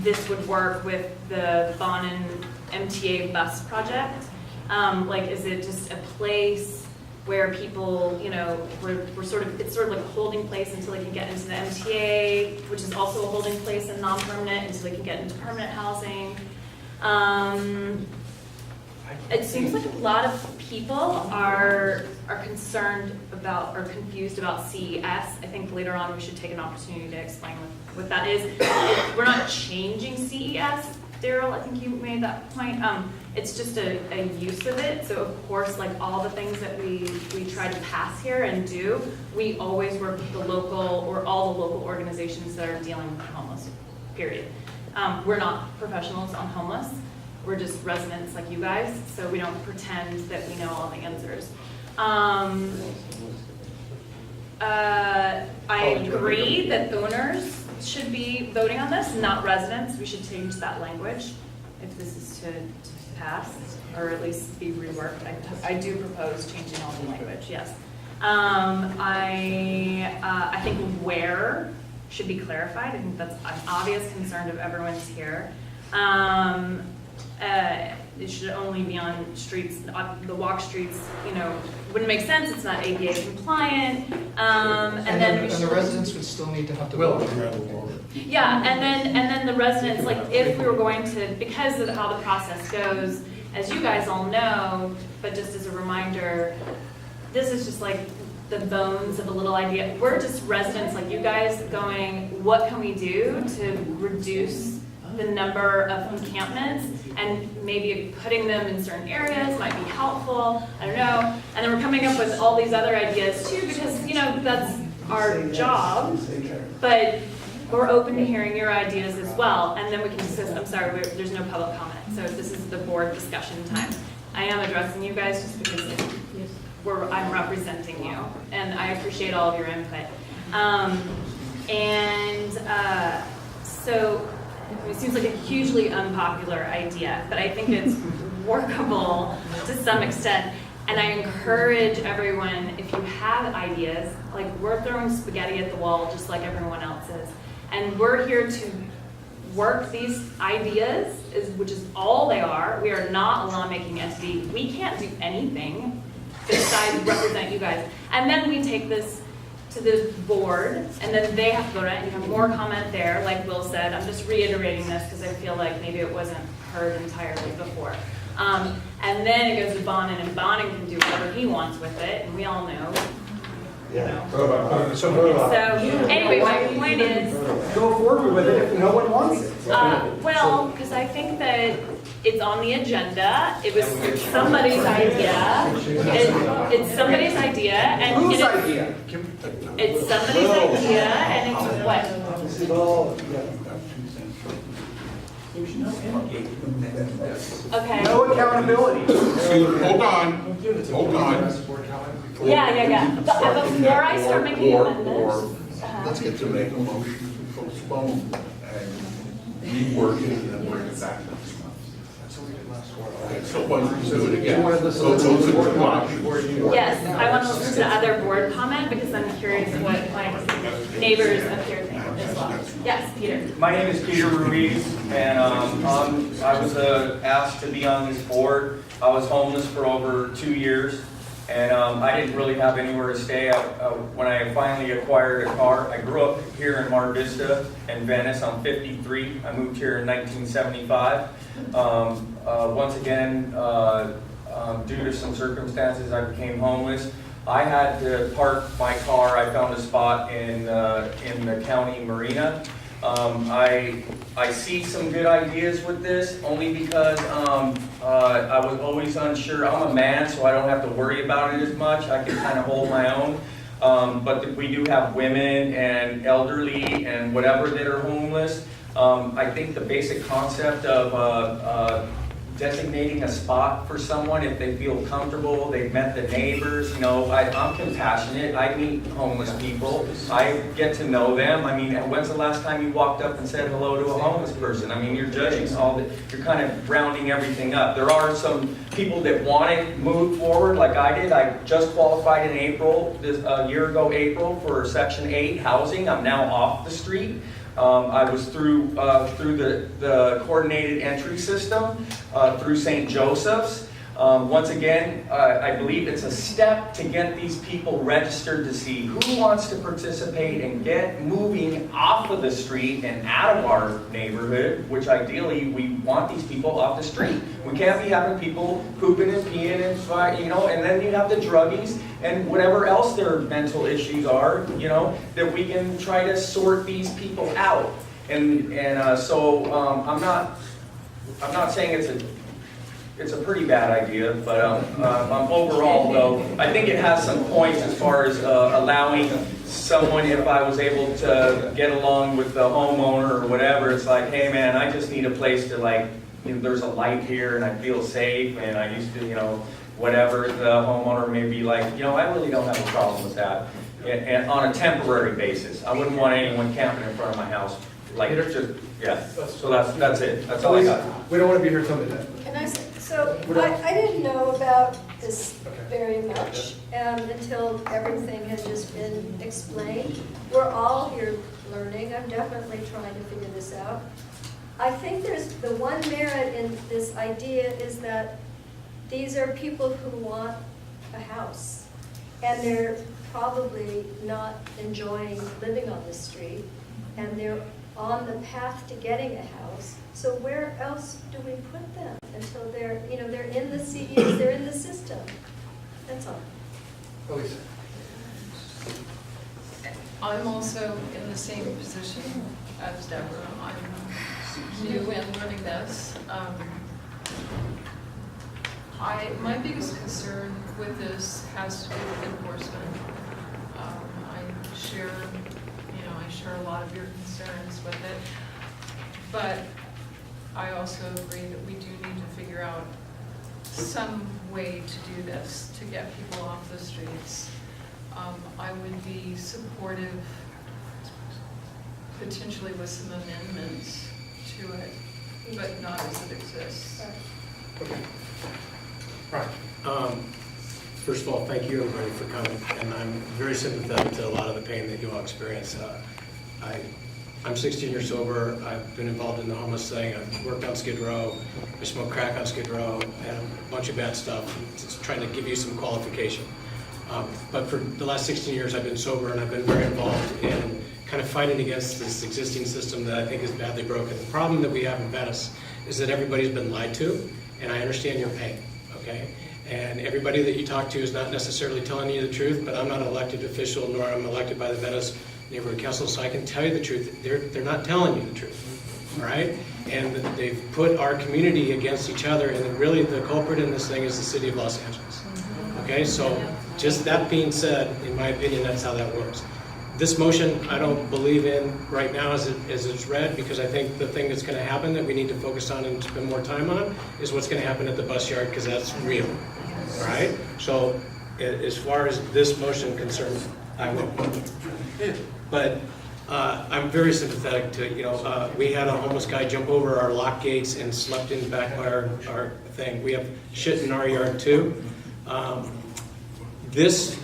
this would work with the Bonin MTA bus project. Like, is it just a place where people, you know, we're sort of, it's sort of like a holding place until they can get into the MTA, which is also a holding place and non-permanent until they can get into permanent housing. It seems like a lot of people are concerned about or confused about CES. I think later on we should take an opportunity to explain what that is. We're not changing CES, Daryl, I think you made that point. It's just a use of it. So of course, like all the things that we try to pass here and do, we always work with the local or all the local organizations that are dealing with the homeless, period. We're not professionals on homeless. We're just residents like you guys, so we don't pretend that we know all the answers. I agree that owners should be voting on this, not residents. We should change that language if this is to pass, or at least be reworked. I do propose changing all the language, yes. I think where should be clarified. I think that's an obvious concern of everyone's here. It should only be on streets, the walk streets, you know, wouldn't make sense, it's not ADA compliant. And then the residents would still need to have to vote. Yeah, and then the residents, like if we were going to, because of how the process goes, as you guys all know, but just as a reminder, this is just like the bones of a little idea. We're just residents like you guys going, what can we do to reduce the number of encampments, and maybe putting them in certain areas might be helpful, I don't know. And then we're coming up with all these other ideas too, because, you know, that's our job, but we're open to hearing your ideas as well. And then we can discuss, I'm sorry, there's no public comment, so this is the board discussion time. I am addressing you guys just because I'm representing you, and I appreciate all of your input. So it seems like a hugely unpopular idea, but I think it's workable to some extent. And I encourage everyone, if you have ideas, like we're throwing spaghetti at the wall just like everyone else is. And we're here to work these ideas, which is all they are. We are not a lawmaking entity. We can't do anything besides represent you guys. And then we take this to the board, and then they have to go to it, and you have more comment there, like Will said. I'm just reiterating this because I feel like maybe it wasn't heard entirely before. And then it goes to Bonin, and Bonin can do whatever he wants with it, and we all know. So anyway, my point is, Go forward with it if no one wants it. well, because I think that it's on the agenda. It was somebody's idea. It's somebody's idea, and Whose idea? it's somebody's idea, and it's what? This is all. Okay. No accountability. Hold on. Yeah. Before I start making amendments. Let's get to make a motion to postpone and rework it and then bring it back next month. Okay, so why don't you do it again? So those are the options. Yes, I want to listen to other board comment because I'm curious what my neighbors up here think as well. Yes, Peter. My name is Peter Ruiz, and I was asked to be on this board. I was homeless for over 2 years, and I didn't really have anywhere to stay. When I finally acquired a car, I grew up here in Mar Vista in Venice. I'm 53. I moved here in 1975. Once again, due to some circumstances, I became homeless. I had to park my car. I found a spot in the county marina. I see some good ideas with this, only because I was always unsure. I'm a man, so I don't have to worry about it as much. I can kind of hold my own. But we do have women and elderly and whatever that are homeless. I think the basic concept of designating a spot for someone if they feel comfortable, they've met the neighbors, I'm compassionate, I meet homeless people, I get to know them. I mean, when's the last time you walked up and said hello to a homeless person? I mean, you're judging you're kind of rounding everything up. There are some people that want to move forward like I did. I just qualified in April, a year ago April, for Section 8 housing. I'm now off the street. I was through the coordinated entry system through St. Joseph's. Once again, I believe it's a step to get these people registered to see who wants to participate and get moving off of the street and out of our neighborhood, which ideally we want these people off the street. We can't be having people pooping and peeing and and then you have the druggies and whatever else their mental issues are, that we can try to sort these people out. So I'm not saying it's a pretty bad idea, but overall, though, I think it has some points as far as allowing someone, if I was able to get along with the homeowner or whatever, it's like, hey man, I just need a place to there's a light here and I feel safe, and I used to, whatever, the homeowner may be like, I really don't have a problem with that. And on a temporary basis. I wouldn't want anyone camping in front of my house. So that's it. That's all I got. We don't want to be here till midnight. Can I say, so I didn't know about this very much until everything has just been explained. We're all here learning. I'm definitely trying to figure this out. I think there's the one merit in this idea is that these are people who want a house, and they're probably not enjoying living on the street, and they're on the path to getting a house. So where else do we put them until they're in the CEs, they're in the system? That's all. Elisa. I'm also in the same position as Deborah. I'm new in learning this. My biggest concern with this has to do with enforcement. I share a lot of your concerns with it, but I also agree that we do need to figure out some way to do this, to get people off the streets. I would be supportive, potentially with some amendments to it, but not as it exists. Okay. Right. First of all, thank you everybody for coming, and I'm very sympathetic to a lot of the pain that you all experience. I'm 16 years sober. I've been involved in the homeless thing. I've worked on Skid Row. I smoked crack on Skid Row and a bunch of bad stuff. Just trying to give you some qualification. But for the last 16 years, I've been sober and I've been very involved in kind of fighting against this existing system that I think is badly broken. The problem that we have in Venice is that everybody's been lied to, and I understand your pain, okay? And everybody that you talk to is not necessarily telling you the truth, but I'm not an elected official, nor I'm elected by the Venice Neighborhood Council, so I can tell you the truth. They're not telling you the truth, all right? And they've put our community against each other, and really the culprit in this thing is the city of Los Angeles, okay? So just that being said, in my opinion, that's how that works. This motion, I don't believe in right now as it's read, because I think the thing that's going to happen that we need to focus on and spend more time on is what's going to happen at the bus yard, because that's real, all right? So as far as this motion concerns, I will. But I'm very sympathetic to, we had a homeless guy jump over our lock gates and slept in back by our thing. We have shit in our yard too.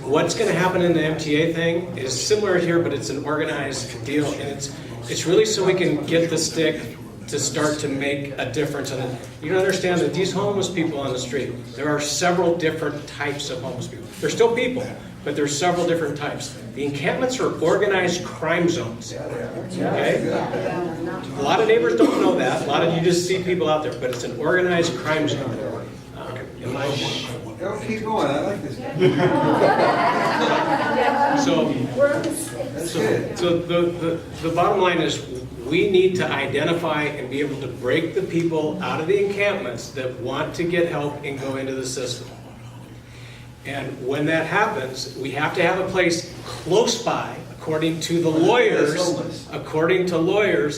What's going to happen in the MTA thing is similar here, but it's an organized deal, and it's really so we can get the stick to start to make a difference. And you don't understand that these homeless people on the street, there are several different types of homeless people. They're still people, but there's several different types. The encampments are organized crime zones. Okay? A lot of neighbors don't know that. A lot of you just see people out there, but it's an organized crime zone. Keep going, I like this. So the bottom line is we need to identify and be able to break the people out of the encampments that want to get help and go into the system. And when that happens, we have to have a place close by, according to the lawyers,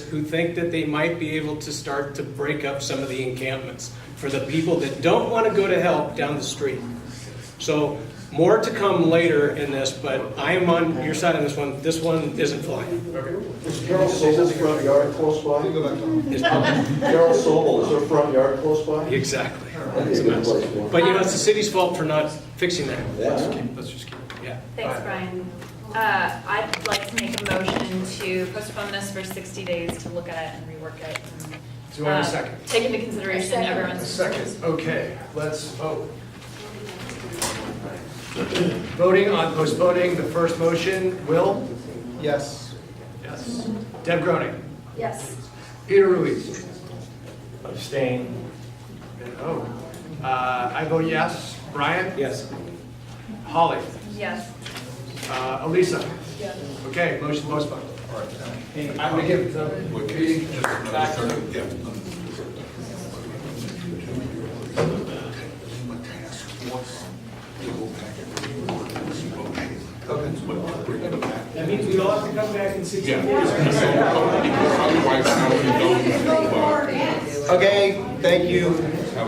who think that they might be able to start to break up some of the encampments for the people that don't want to go to help down the street. So more to come later in this, but I am on your side on this one. This one isn't flying. Okay. Is Carol Sobel's front yard close by? Carol Sobel, is her front yard close by? Exactly. That's a good place for her. But it's the city's fault for not fixing that. Let's just keep it. Yeah. Thanks, Brian. I'd like to make a motion to postpone this for 60 days to look at it and rework it. And, Do you want a second? Take into consideration everyone's Second. Okay, let's vote. Voting on postponing the first motion, Will? Yes. Yes. Deb Groening? Yes. Peter Ruiz? Abstain. I vote yes. Brian? Yes. Holly? Yes. Elisa? Yes. Okay, motion postponed. All right. I'm going to give the meeting back to That means we all have to come back in 60 days. Okay, thank you.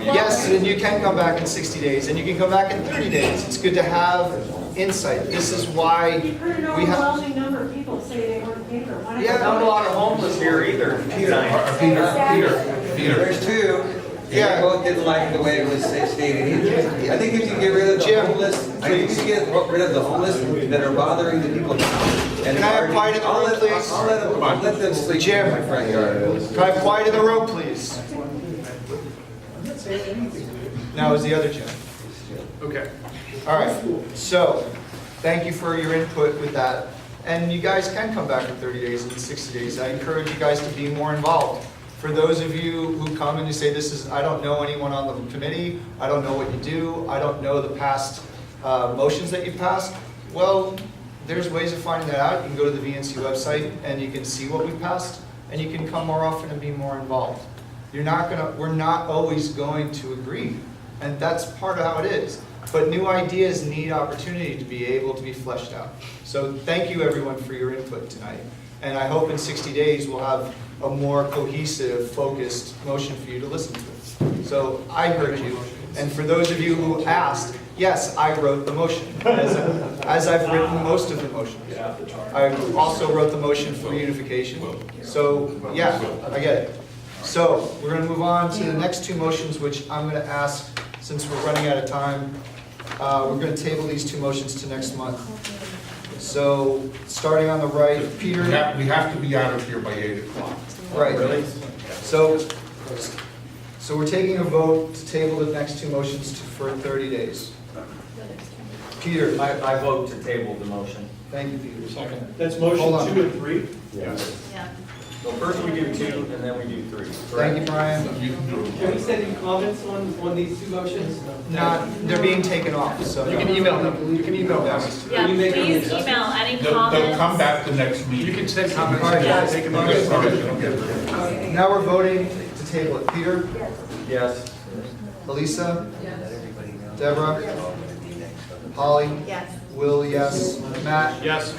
Yes, and you can come back in 60 days, and you can come back in 30 days. It's good to have insight. This is why we have... overwhelming number of people say they weren't paper. Yeah, Not a lot of homeless here either. Peter. There's two. Yeah. They both didn't like the way it was stated. I think if you get rid of the homeless, I think if you get rid of the homeless that are bothering the people now. Can I have quiet in the room, please? I'll let them sleep in my front yard. Can I have quiet in the room, please? Now is the other Jim. Okay. All right, so thank you for your input with that. And you guys can come back in 30 days and 60 days. I encourage you guys to be more involved. For those of you who come and you say, I don't know anyone on the committee, I don't know what you do, I don't know the past motions that you passed, well, there's ways of finding that out. You can go to the VNC website and you can see what we passed, and you can come more often and be more involved. We're not always going to agree, and that's part of how it is. But new ideas need opportunity to be able to be fleshed out. So thank you everyone for your input tonight. And I hope in 60 days we'll have a more cohesive, focused motion for you to listen to. So I heard you. And for those of you who asked, yes, I wrote the motion, as I've written most of the motions. I also wrote the motion for unification. So yeah, I get it. So we're going to move on to the next two motions, which I'm going to ask, since we're running out of time, we're going to table these two motions to next month. So, starting on the right, Peter. We have to be out of here by 8 o'clock. Right. So we're taking a vote to table the next two motions for 30 days. Peter. I vote to table the motion. Thank you, Peter. Second. That's Hold on. motion 2 and 3? Yes. Yeah. So first we do 2, and then we do 3. Thank you, Brian. Can we send you comments on these two motions? They're being taken off, so. You can email them, you can email them. Yeah, You make them please adjustments? email any They'll comments. come back the next meeting. You can send comments. All right, guys. Take them on. Okay. Now we're voting to table it. Peter? Yes. Elisa? Deborah? Holly? Yes. Will, yes. Matt? Yes.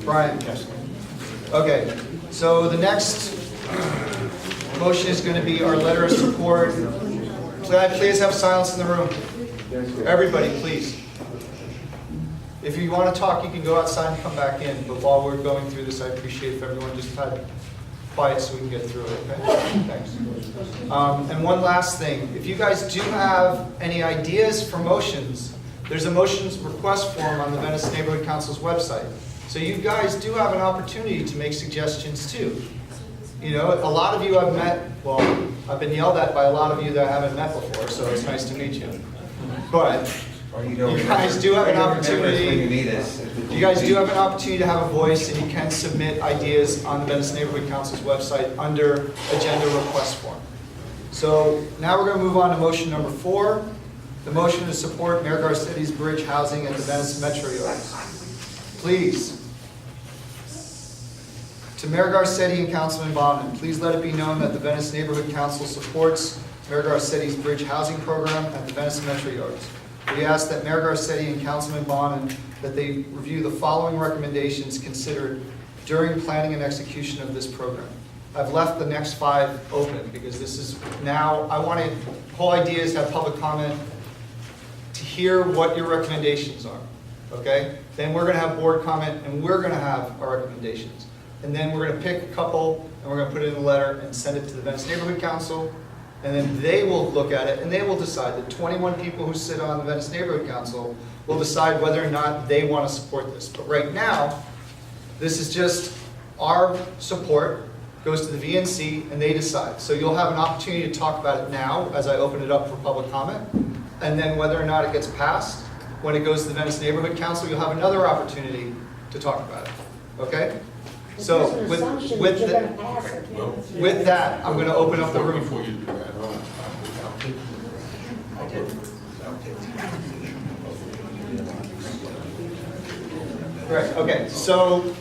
Brian? Yes. Okay, so the next motion is going to be our letter of support. Please have silence in the room. Everybody, please. If you want to talk, you can go outside and come back in, but while we're going through this, I appreciate if everyone just had quiet so we can get through it, okay? Thanks. And one last thing, if you guys do have any ideas for motions, there's a motions request form on the Venice Neighborhood Council's website. So you guys do have an opportunity to make suggestions too. You know, a lot of you I've met, well, I've been yelled at by a lot of you that I haven't met before, so it's nice to meet you. But you guys do have an opportunity. You guys do have an opportunity to have a voice, and you can submit ideas on the Venice Neighborhood Council's website under agenda request form. So now we're going to move on to motion number 4. The motion to support Mayor Garcetti's bridge housing at the Venice Metro Yards. Please. To Mayor Garcetti and Councilman Baumann, please let it be known that the Venice Neighborhood Council supports Mayor Garcetti's bridge housing program at the Venice Metro Yards. We ask that Mayor Garcetti and Councilman Baumann that they review the following recommendations considered during planning and execution of this program. I've left the next 5 open because this is now, I want to, the whole idea is to have public comment to hear what your recommendations are, okay? Then we're going to have board comment and we're going to have our recommendations. And then we're going to pick a couple and we're going to put it in a letter and send it to the Venice Neighborhood Council. And then they will look at it and they will decide. The 21 people who sit on the Venice Neighborhood Council will decide whether or not they want to support this. But right now, this is just our support, goes to the VNC and they decide. So you'll have an opportunity to talk about it now as I open it up for public comment. And then whether or not it gets passed, when it goes to the Venice Neighborhood Council, you'll have another opportunity to talk about it. Okay? So with that, I'm going to open up the room. Before you do that, Right, okay, so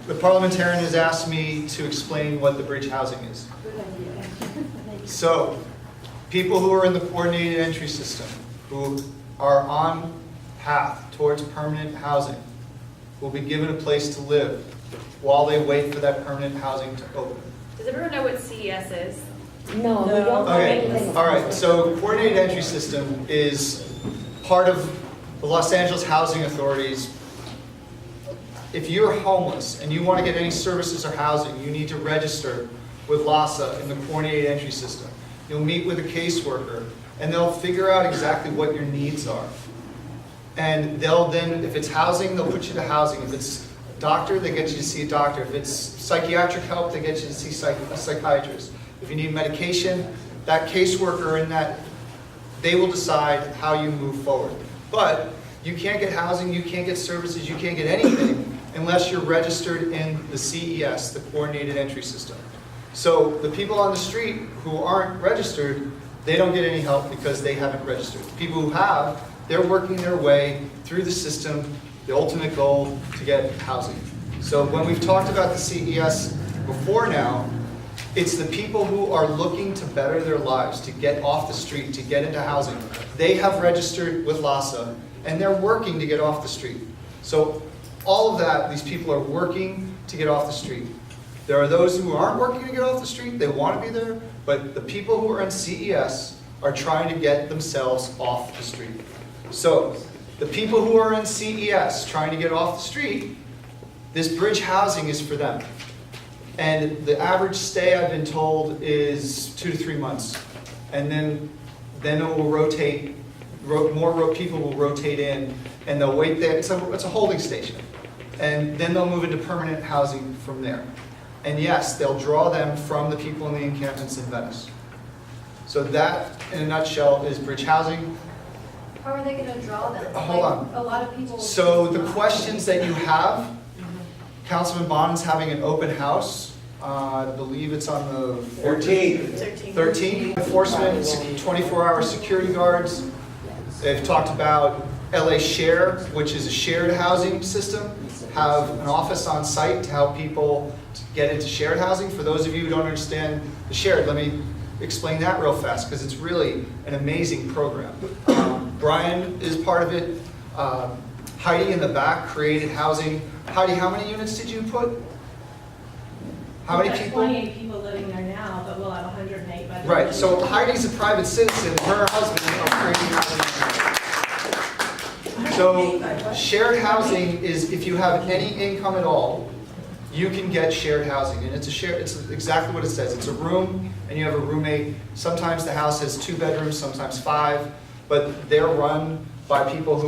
the parliamentarian has asked me to explain what the bridge housing is. So, people who are in the coordinated entry system, who are on path towards permanent housing, will be given a place to live while they wait for that permanent housing to open. Does everyone know what CES is? No, we don't have Okay, anything. all right, so coordinated entry system is part of the Los Angeles Housing Authority's. If you're homeless and you want to get any services or housing, you need to register with LASA in the coordinated entry system. You'll meet with a caseworker and they'll figure out exactly what your needs are. And they'll then, if it's housing, they'll put you to housing. If it's a doctor, they get you to see a doctor. If it's psychiatric help, they get you to see a psychiatrist. If you need medication, that caseworker in that, they will decide how you move forward. But you can't get housing, you can't get services, you can't get anything unless you're registered in the CES, the Coordinated Entry System. So the people on the street who aren't registered, they don't get any help because they haven't registered. People who have, they're working their way through the system, the ultimate goal to get housing. So when we've talked about the CES before now, it's the people who are looking to better their lives, to get off the street, to get into housing. They have registered with LASA, and they're working to get off the street. So all of that, these people are working to get off the street. There are those who aren't working to get off the street, they want to be there, but the people who are in CES are trying to get themselves off the street. So the people who are in CES trying to get off the street, this bridge housing is for them. And the average stay, I've been told, is 2 to 3 months. And then it will rotate people will rotate in, and they'll wait there. It's a holding station. And then they'll move into permanent housing from there. And yes, they'll draw them from the people in the encampments in Venice. So that, in a nutshell, is bridge housing. How are they gonna draw them? Hold on. A lot of people. So the questions that you have, Councilman Bonn's having an open house. I believe it's on the 13th. 13th. Enforcement, 24-hour security guards. They've talked about LA Share, which is a shared housing system, have an office on site to help people get into shared housing. For those of you who don't understand the shared, let me explain that real fast, because it's really an amazing program. Brian is part of it. Heidi in the back created housing. Heidi, how many units did you put? How many people? 28 people living there now, but we'll have 108 by the Right, so Heidi's a private citizen, her husband are creating housing. So shared housing is if you have any income at all, you can get shared housing. And it's exactly what it says. It's a room and you have a roommate. Sometimes the house has 2 bedrooms, sometimes 5, but they're run by people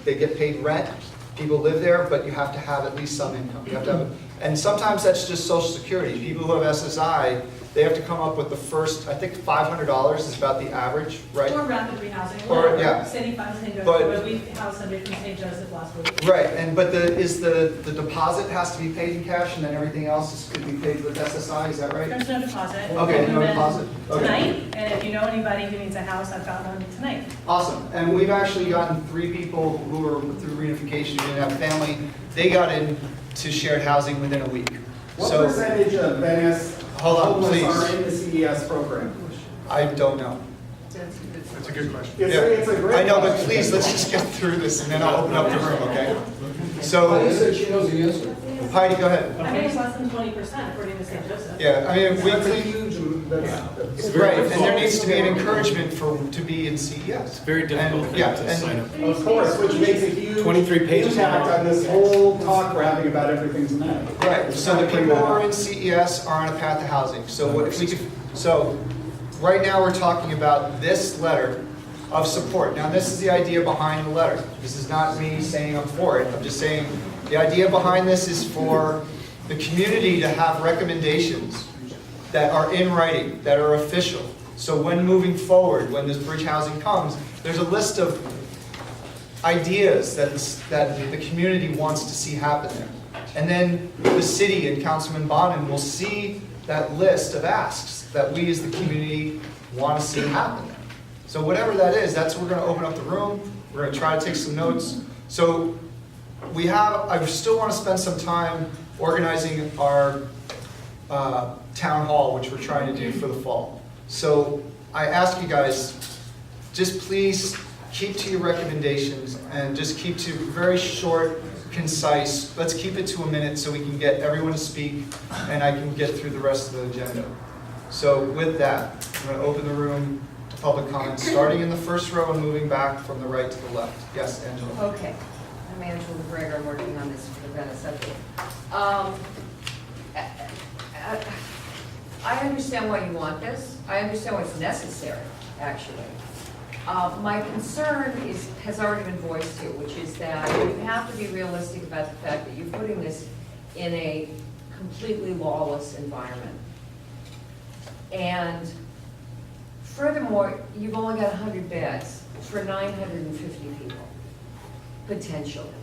they get paid rent. People live there, but you have to have at least some income. You have to have, and sometimes that's just Social Security. People who have SSI, they have to come up with the first, I think $500 is about the average, right? Or rapid rehousing, Or, yeah. City Fund St. Joseph, But- where we housed somebody from St. Joseph last week. Right, but the deposit has to be paid in cash, and then everything else could be paid with SSI, is that right? There's no deposit. Okay, We no move in deposit. Okay. Tonight, and if you know anybody who needs a house, I've got one tonight. Awesome, and we've actually gotten 3 people who were through reunification, who didn't have family, they got into shared housing within a week. What So, percentage of Venice hold on, homeless please. are in the CES program? I don't know. That's a good question. It's a great I know, but question. please, let's just get through this, and then I'll open up the room, okay? So, She knows the answer. Heidi, go ahead. I think it's less than 20% according to St. Joseph. Yeah, I mean, That's a weekly, huge, right, and there needs to be an encouragement to be in CES. It's very difficult And, yeah, to sign up. Of course, which makes a huge 23 pages impact long. on this whole talk we're having about everything's net. Right, so the people who are in CES are on a path to housing. So what if we could, so right now we're talking about this letter of support. Now this is the idea behind the letter. This is not me saying I'm for it. I'm just saying the idea behind this is for the community to have recommendations that are in writing, that are official. So when moving forward, when this bridge housing comes, there's a list of ideas that the community wants to see happen there. And then the city and Councilman Bonin will see that list of asks that we as the community want to see happen there. So whatever that is, that's we're going to open up the room. We're going to try to take some notes. So I still want to spend some time organizing our town hall, which we're trying to do for the fall. So I ask you guys, just please keep to your recommendations and just keep to very short, concise. Let's keep it to a minute so we can get everyone to speak and I can get through the rest of the agenda. So with that, I'm going to open the room to public comments, starting in the first row and moving back from the right to the left. Yes, Angela. Okay. I'm Angela McGregor. I'm working on this for the Venice update. I understand why you want this. I understand why it's necessary, actually. My concern has already been voiced here, which is that you have to be realistic about the fact that you're putting this in a completely lawless environment. And furthermore, you've only got 100 beds for 950 people, potentially.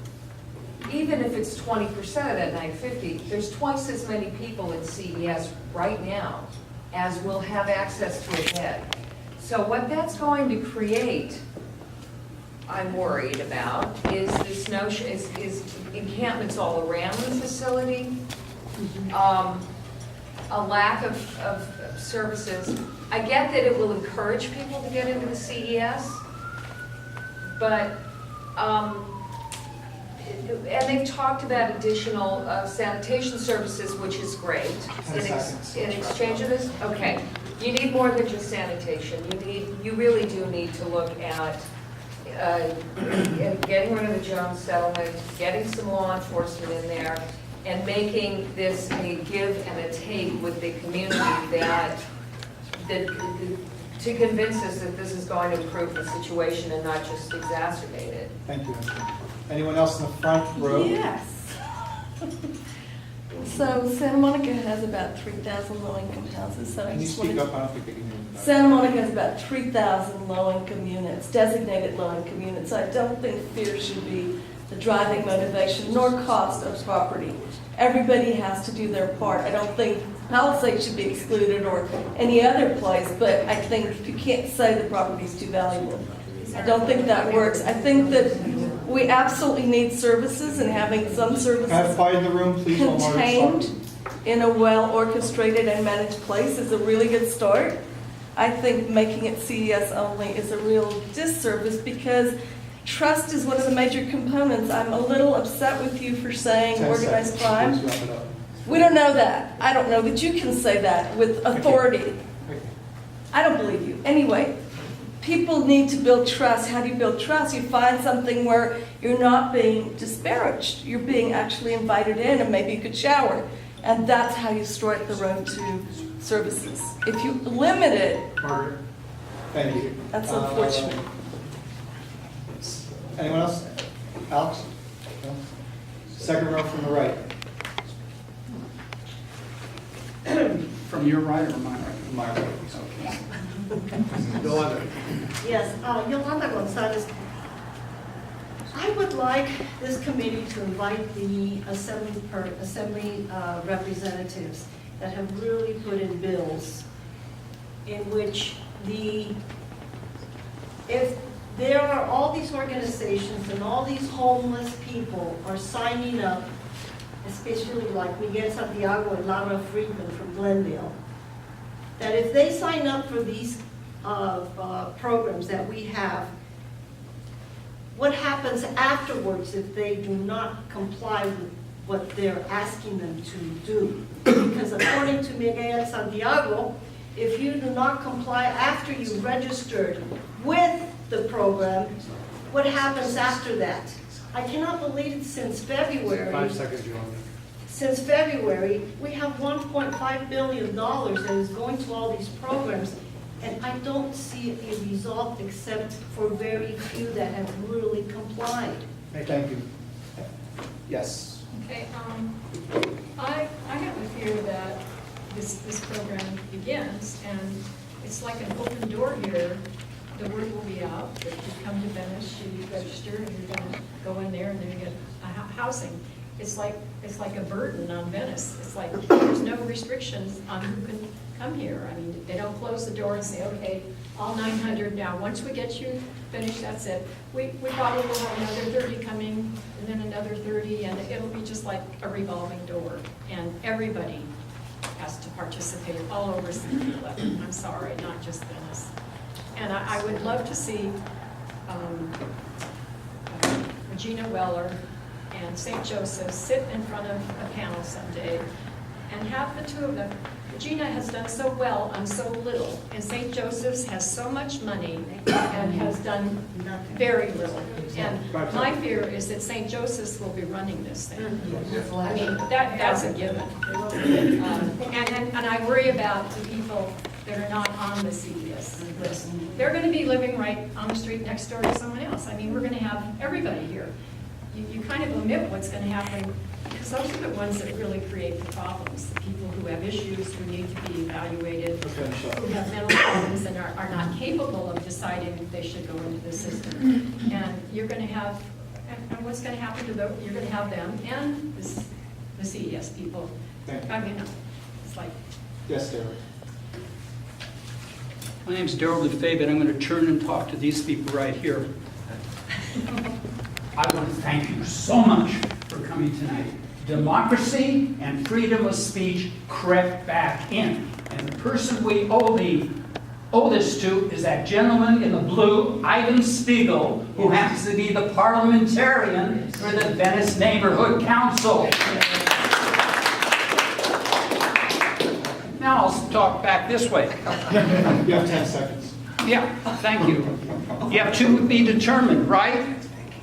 Even if it's 20% of that 950, there's twice as many people in CES right now as will have access to a bed. So what that's going to create, I'm worried about, is this notion, is encampments all around the facility, a lack of services. I get that it will encourage people to get into the CES, but, and they've talked about additional sanitation services, which is great. In exchange of this, okay. You need more than just sanitation. You really do need to look at getting rid of the Jones settlement, getting some law enforcement in there, and making this a give and a take with the community that to convince us that this is going to improve the situation and not just exacerbate it. Thank you. Anyone else in the front row? Yes. So Santa Monica has about 3,000 low-income houses, so I Can you just speak wanted up? I don't think they can hear you. Santa Monica has about 3,000 low-income units, designated low-income units. I don't think fear should be the driving motivation nor cost of property. Everybody has to do their part. I don't think Palisades should be excluded or any other place, but I think you can't say the property's too valuable. I don't think that works. I think that we absolutely need services, and having some services Can I have quiet in the room, please? while Margaret's contained talking? in a well-orchestrated and managed place is a really good start. I think making it CES only is a real disservice because trust is one of the major components. I'm a little upset with you for saying 10 organized seconds. crime. Please wrap it up. We don't know that. I don't know that you can say that with authority. I don't believe you. Anyway, people need to build trust. How do you build trust? You find something where you're not being disparaged. You're being actually invited in, and maybe you could shower. And that's how you strike the road to services. If you limit it, Margaret, thank you. that's unfortunate. Anyone else? Alex? No? Second row from the right. From your right or my right? My right. Okay. Go on. Yes, Yolanda Gonzalez. I would like this committee to invite the assembly representatives that have really put in bills in which if there are all these organizations and all these homeless people are signing up, especially like Miguel Santiago and Laura Friedman from Glendale, that if they sign up for these programs that we have, what happens afterwards if they do not comply with what they're asking them to do? Because according to Miguel Santiago, if you do not comply after you've registered with the program, what happens after that? I cannot believe since February. 5 seconds, Yolanda. Since February, we have $1.5 billion that is going to all these programs, and I don't see a result except for very few that have really complied. Thank you. Yes. Okay, I have a fear that this program begins, and it's like an open door here. The word will be out that you come to Venice, you register, and you're going to go in there, and then you get housing. It's like a burden on Venice. It's like there's no restrictions on who can come here. I mean, they don't close the door and say, okay, all 900 now. Once we get you finished, that's it. We probably will have another 30 coming, and then another 30, and it'll be just like a revolving door. And everybody has to participate all over City 11. I'm sorry, not just Venice. And I would love to see Regina Weller and St. Joseph sit in front of a panel someday and have the two of them. Regina has done so well on so little, and St. Joseph's has so much money and has done very little. And my fear is that St. Joseph's will be running this thing. I mean, that's a given. And I worry about the people that are not on the CES list. They're going to be living right on the street next door to someone else. I mean, we're going to have everybody here. You kind of omit what's going to happen, because those are the ones that really create the problems. The people who have issues, who need to be evaluated, who have mental problems and are not capable of deciding if they should go into the system. And you're going to have, and what's going to happen to them? You're going to have them and the CES people. I mean, it's like. Yes, Derek. My name's Darrell DeFabe, and I'm going to turn and talk to these people right here. I want to thank you so much for coming tonight. Democracy and freedom of speech crept back in. And the person we owe this to is that gentleman in the blue, Ivan Spiegel, who happens to be the parliamentarian for the Venice Neighborhood Council. Now I'll talk back this way. You have 10 seconds. Yeah, thank you. You have to be determined, right?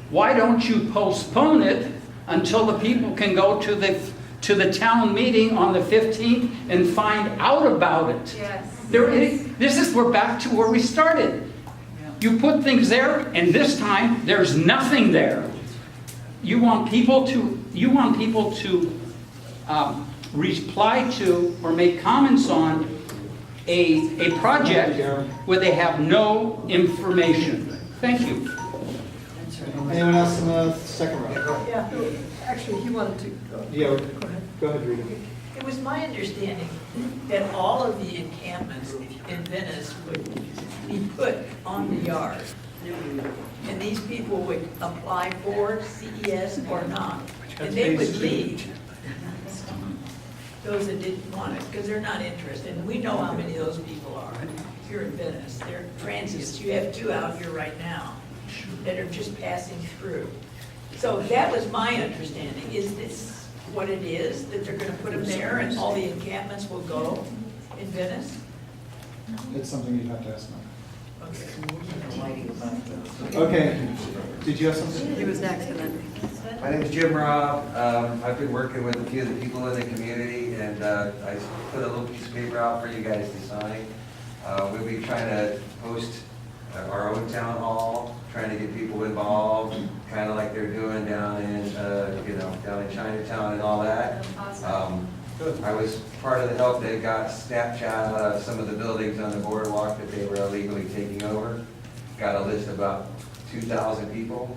Why don't you postpone it until the people can go to the town meeting on the 15th and find out about it? Yes. We're back to where we started. You put things there, and this time, there's nothing there. You want people to reply to or make comments on a project where they have no information. Thank you. Anyone else in the second round? Yeah, actually, he wanted to go. Yeah, go ahead, Rita. It was my understanding that all of the encampments in Venice would be put on the yard. And these people would apply for CES or not. And they would leave. Those that didn't want it, because they're not interested. And we know how many of those people are here in Venice. They're transients. You have 2 out here right now that are just passing through. So that was my understanding. Is this what it is, that they're going to put them there and all the encampments will go in Venice? It's something you'd have to ask them. Okay, did you have something? He was next, and then. My name is Jim Robb. I've been working with a few of the people in the community, and I put a little piece of paper out for you guys to sign. We'll be trying to host our own town hall, trying to get people involved, kind of like they're doing down in, down in Chinatown and all that. I was part of the help that got Snapchat of some of the buildings on the boardwalk that they were illegally taking over. Got a list of about 2,000 people,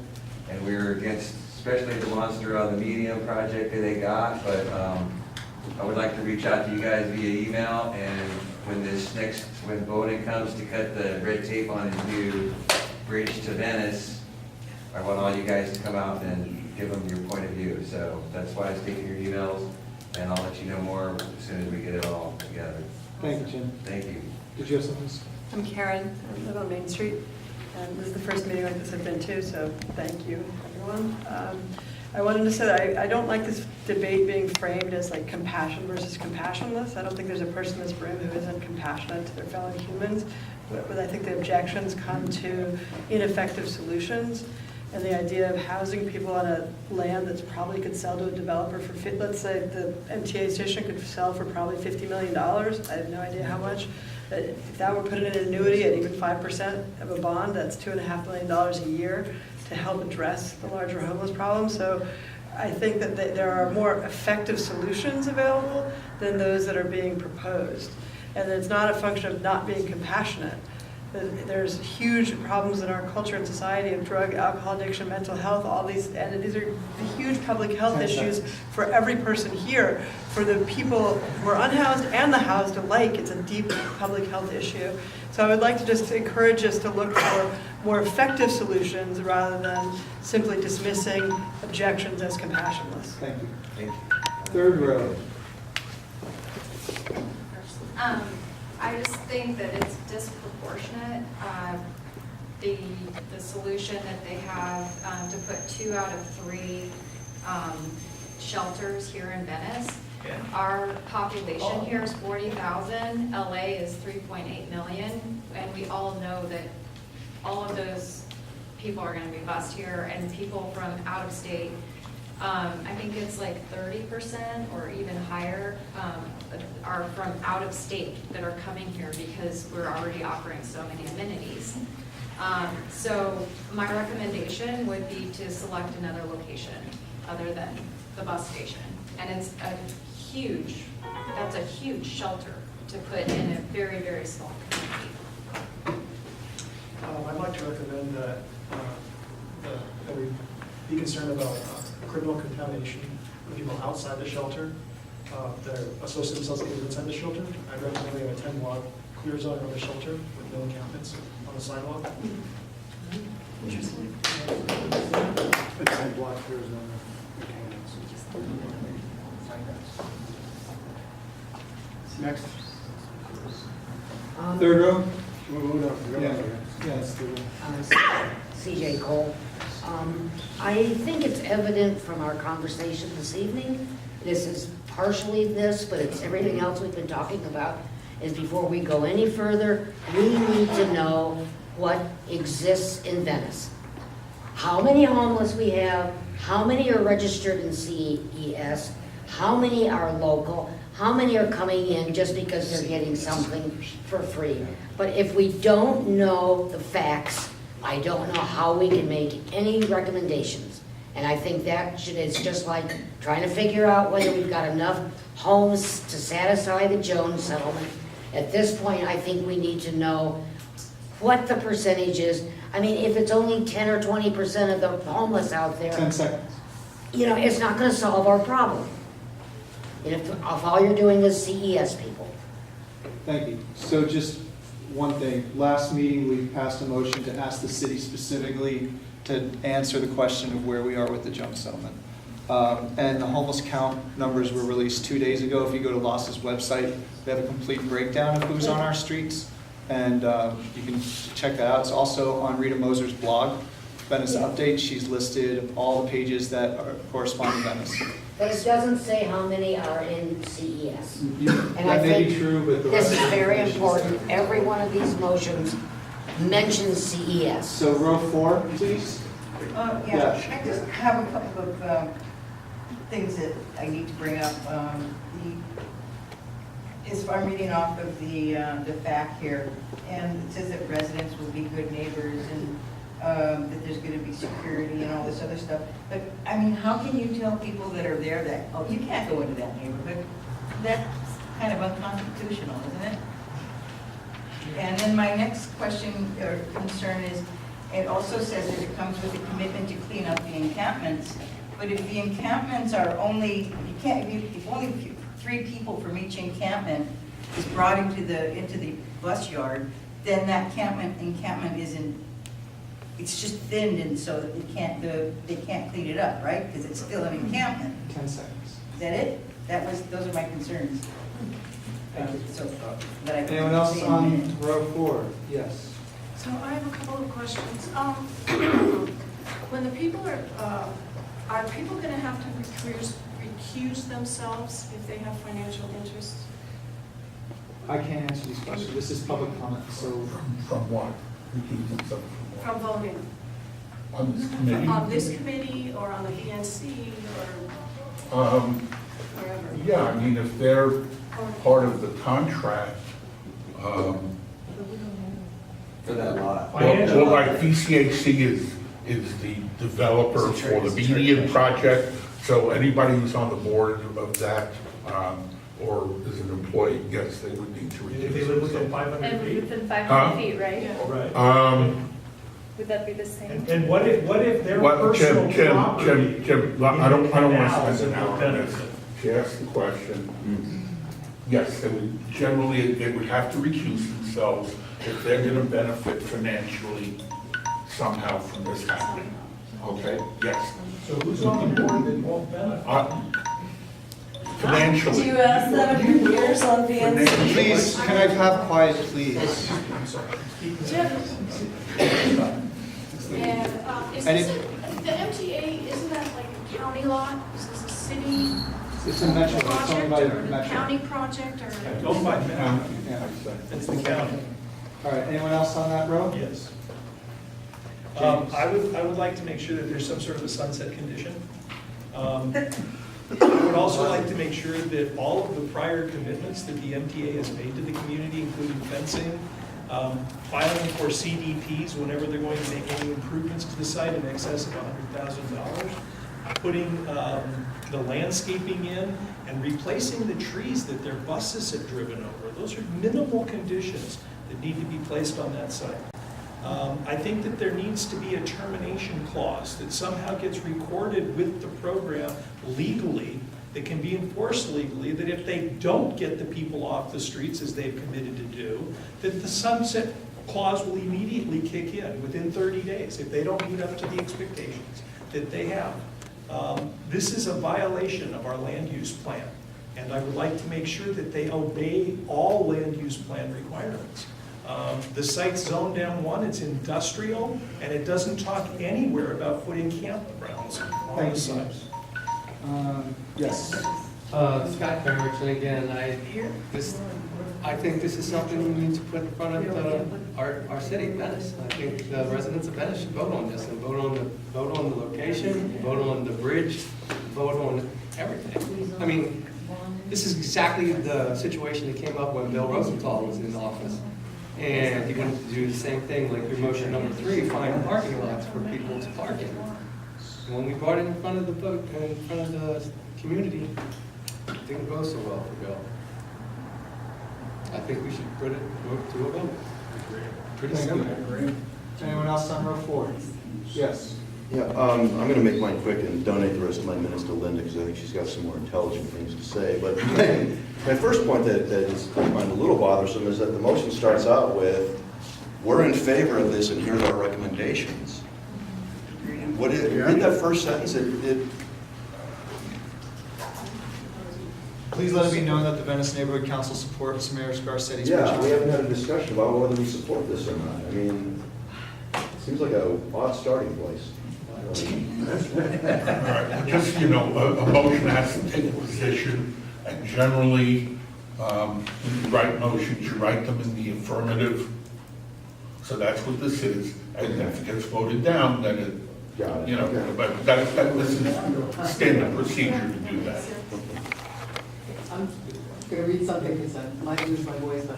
and we were against, especially the monster on the medium project that they got, but I would like to reach out to you guys via email, and when Bowden comes to cut the red tape on his new bridge to Venice, I want all you guys to come out and give them your point of view. So that's why I was taking your emails, and I'll let you know more as soon as we get it all together. Thank you, Jim. Thank you. Did you have something? I'm Karen. I live on Main Street. And this is the first meeting like this I've been to, so thank you, everyone. I wanted to say that I don't like this debate being framed as like compassion versus compassionless. I don't think there's a person in this room who isn't compassionate to their fellow humans, but I think the objections come to ineffective solutions and the idea of housing people on a land that's probably could sell to a developer for, let's say the MTA station could sell for probably $50 million. I have no idea how much. But if that were put in an annuity at even 5% of a bond, that's $2.5 million a year to help address the larger homeless problem. So I think that there are more effective solutions available than those that are being proposed. And it's not a function of not being compassionate. There's huge problems in our culture and society of drug, alcohol addiction, mental health, all these, and these are huge public health issues for every person here. For the people who are unhoused and the housed alike, it's a deep public health issue. So I would like to just encourage us to look for more effective solutions rather than simply dismissing objections as compassionless. Thank you. Thank you. Third row. I just think that it's disproportionate, the solution that they have to put 2 out of 3 shelters here in Venice. Our population here is 40,000, LA is 3.8 million, and we all know that all of those people are going to be bused here, and people from out of state, I think it's like 30% or even higher are from out of state that are coming here because we're already offering so many amenities. So my recommendation would be to select another location other than the bus station. And it's that's a huge shelter to put in a very, very small community. I'd like to recommend that we be concerned about criminal contamination of people outside the shelter that are associated themselves with inside the shelter. I recommend we have a 10-block clear zone around the shelter with no encampments on the sidewalk. Interesting. A 10-block clear zone of encampments. Next. Third row? Yes, third row. CJ Cole. I think it's evident from our conversation this evening, this is partially this, but it's everything else we've been talking about, is before we go any further, we need to know what exists in Venice. How many homeless we have, how many are registered in CES, how many are local, how many are coming in just because they're getting something for free? But if we don't know the facts, I don't know how we can make any recommendations. And I think that is just like trying to figure out whether we've got enough homes to satisfy the Jones settlement. At this point, I think we need to know what the percentage is. I mean, if it's only 10 or 20% of the homeless out there. 10 seconds. You know, it's not gonna solve our problem. If all you're doing is CES people. Thank you. So just one thing. Last meeting, we passed a motion to ask the city specifically to answer the question of where we are with the Jones settlement. And the homeless count numbers were released 2 days ago. If you go to LOS's website, they have a complete breakdown of who's on our streets. And you can check that out. It's also on Rita Moser's blog, Venice Update. She's listed all the pages that correspond to Venice. But it doesn't say how many are in CES. And I That may be think true, but the this rest is of the very information- important. Every one of these motions mentions CES. So row 4, please. Yeah, I just have a couple of things that I need to bring up. If I'm reading off of the fact here, and it says that residents will be good neighbors and that there's going to be security and all this other stuff. But, I mean, how can you tell people that are there that, oh, you can't go into that neighborhood? That's kind of unconstitutional, isn't it? And then my next question or concern is, it also says that it comes with a commitment to clean up the encampments. But if the encampments are only, if only 3 people from each encampment is brought into the bus yard, then that encampment isn't, it's just thinned, and so that they can't clean it up, right? Because it's still an encampment. 10 seconds. Is that it? Those are my concerns. So, that I can Anyone else say in a minute. on row 4? Yes. So I have a couple of questions. When the people are people going to have to recuse themselves if they have financial interests? I can't answer these questions. This is public comment, so. From what? Repeat themselves From voting? on this committee? On this committee or on the VNC or wherever? Yeah, I mean, if they're part of the contract, For that lot. well, like PCAC is the developer for the median project, so anybody who's on the board of that, or is an employee, yes, they would need to reduce. If they live within 500 And feet? within 500 Huh? feet, right? Right. Would that be the same? And what if their What, personal Jim, property? I don't want to canals spend an would hour on this. benefit? She asked the question. Yes, they would, generally, they would have to recuse themselves if they're going to benefit financially somehow from this happening. Okay, yes. So who's on the board that won't benefit? Financially. Do you ask that of your peers on VNC? Please, can I have quiet, please? And is And this, the MTA, isn't that like a county lot? Is this a city It's a metro, it's owned project by or a Metro. county project or? Owned by Metro. Yeah. It's the county. All right, anyone else on that row? Yes. James. I would like to make sure that there's some sort of a sunset condition. I would also like to make sure that all of the prior commitments that the MTA has made to the community, including fencing, filing for CDPs whenever they're going to make any improvements to the site in excess of $100,000, putting the landscaping in and replacing the trees that their buses have driven over. Those are minimal conditions that need to be placed on that site. I think that there needs to be a termination clause that somehow gets recorded with the program legally, that can be enforced legally, that if they don't get the people off the streets as they've committed to do, that the sunset clause will immediately kick in within 30 days if they don't meet up to the expectations that they have. This is a violation of our land use plan, and I would like to make sure that they obey all land use plan requirements. The site's zoned M1, it's industrial, and it doesn't talk anywhere about putting campgrounds on the site. Yes. Scott Barrett, and again, I think this is something we need to put in front of our city, Venice. I think the residents of Venice should vote on this and vote on the location, vote on the bridge, vote on everything. I mean, This is exactly the situation that came up when Bill Rosenthal was in office. And he wanted to do the same thing, like your motion number 3, find parking lots for people to park in. And when we brought it in front of the vote, in front of the community, it didn't go so well for Bill. I think we should put it to a vote. Pretty simple. Anyone else on row 4? Yes. Yeah, I'm going to make mine quick and donate the rest of my minutes to Linda because I think she's got some more intelligent things to say. But my first point that is I find a little bothersome is that the motion starts out with, we're in favor of this and here's our recommendations. What is, in that first sentence, Please let it be known that the Venice Neighborhood Council supports Mayor Scarsetti's yeah, wishes. we haven't had a discussion about whether we support this or not. I mean, it seems like a odd starting place. All right, just, a motion has to take a position, and generally, when you write motions, you write them in the affirmative. So that's what this is, and if it gets voted down, then it, but this is standard procedure to do that. I'm going to read something because I might lose my voice, but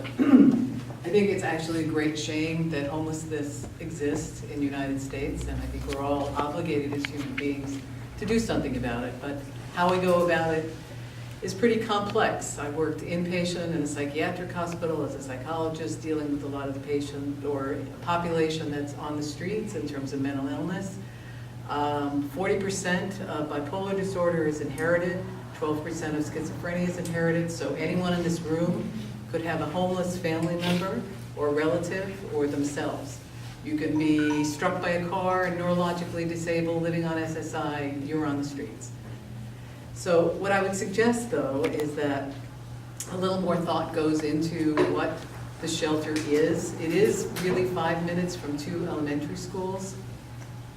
I think it's actually a great shame that homelessness exists in the United States, and I think we're all obligated as human beings to do something about it. But how we go about it is pretty complex. I worked inpatient in a psychiatric hospital as a psychologist dealing with a lot of the patient or population that's on the streets in terms of mental illness. 40% of bipolar disorder is inherited. 12% of schizophrenia is inherited, so anyone in this room could have a homeless family member or relative or themselves. You can be struck by a car and neurologically disabled, living on SSI, you're on the streets. So what I would suggest, though, is that a little more thought goes into what the shelter is. It is really 5 minutes from 2 elementary schools,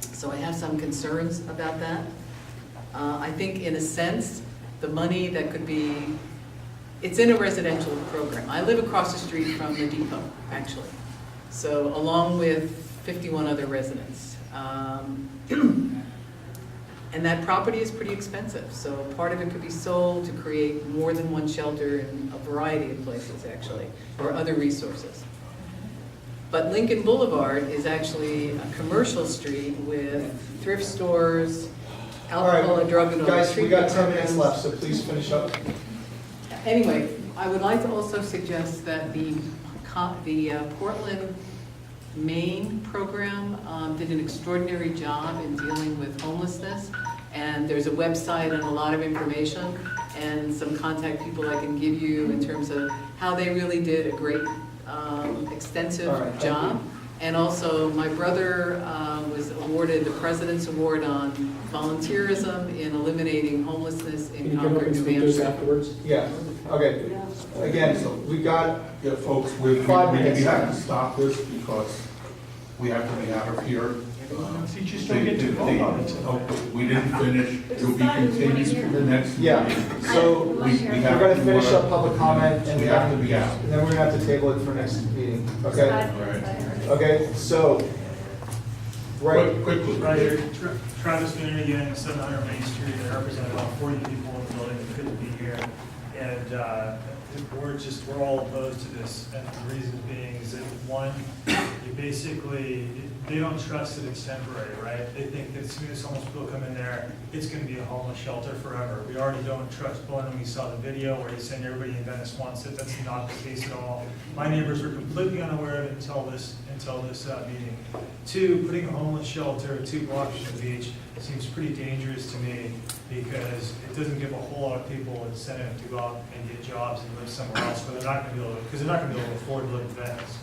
so I have some concerns about that. I think, in a sense, the money that could be, it's in a residential program. I live across the street from the depot, actually. So along with 51 other residents. And that property is pretty expensive. So part of it could be sold to create more than one shelter in a variety of places, actually, or other resources. But Lincoln Boulevard is actually a commercial street with thrift stores, alcohol and drug and Guys, we got 10 treatment minutes programs. left, so please finish up. Anyway, I would like to also suggest that the Portland, Maine program did an extraordinary job in dealing with homelessness. And there's a website and a lot of information and some contact people I can give you in terms of how they really did a great, extensive job. And also, my brother was awarded the President's Award on volunteerism in eliminating homelessness in Concord, New Hampshire. Afterwards? Yeah, okay. Again, we got Yeah, folks, we 5 minutes. have to stop this because we have to be out of here. You just don't get to vote on it. We didn't finish, it will be continued to the next meeting. Yeah, so we're gonna finish up public comment and We have to be out. and then we're gonna have to table it for next meeting, okay? Right. Okay, so, right, Quickly. Right here, Travis Kinney again, 700 Main Street. I represent about 40 people in the building that couldn't be here. And we're all opposed to this. And the reason being is that, one, they don't trust that it's temporary, right? They think that as soon as homeless people come in there, it's going to be a homeless shelter forever. We already don't trust Glenn when we saw the video where he's saying everybody in Venice wants it. That's not the case at all. My neighbors were completely unaware of it until this meeting. Two, putting a homeless shelter 2 blocks from the beach seems pretty dangerous to me because it doesn't give a whole lot of people incentive to go out and get jobs and live somewhere else where they're not going to be able to, because they're not going to be able to afford to live in Venice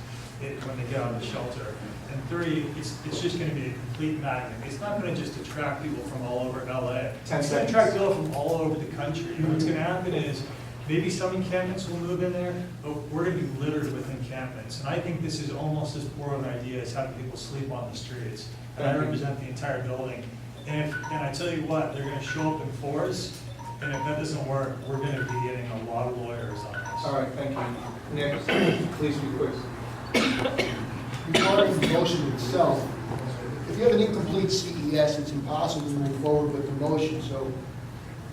when they get out of the shelter. And 3, it's just going to be a complete magnet. It's not going to just attract people from all over LA. It's going to attract people from all over the country. And what's going to happen is maybe some encampments will move in there, but we're going to be littered with encampments. And I think this is almost as poor an idea as having people sleep on the streets. And I represent the entire building. And I tell you what, they're going to show up in force. And if that doesn't work, we're going to be getting a lot of lawyers on this. all right, thank you. Nick, please be quick. Regarding the motion itself, if you have an incomplete CES, it's impossible to move forward with the motion. So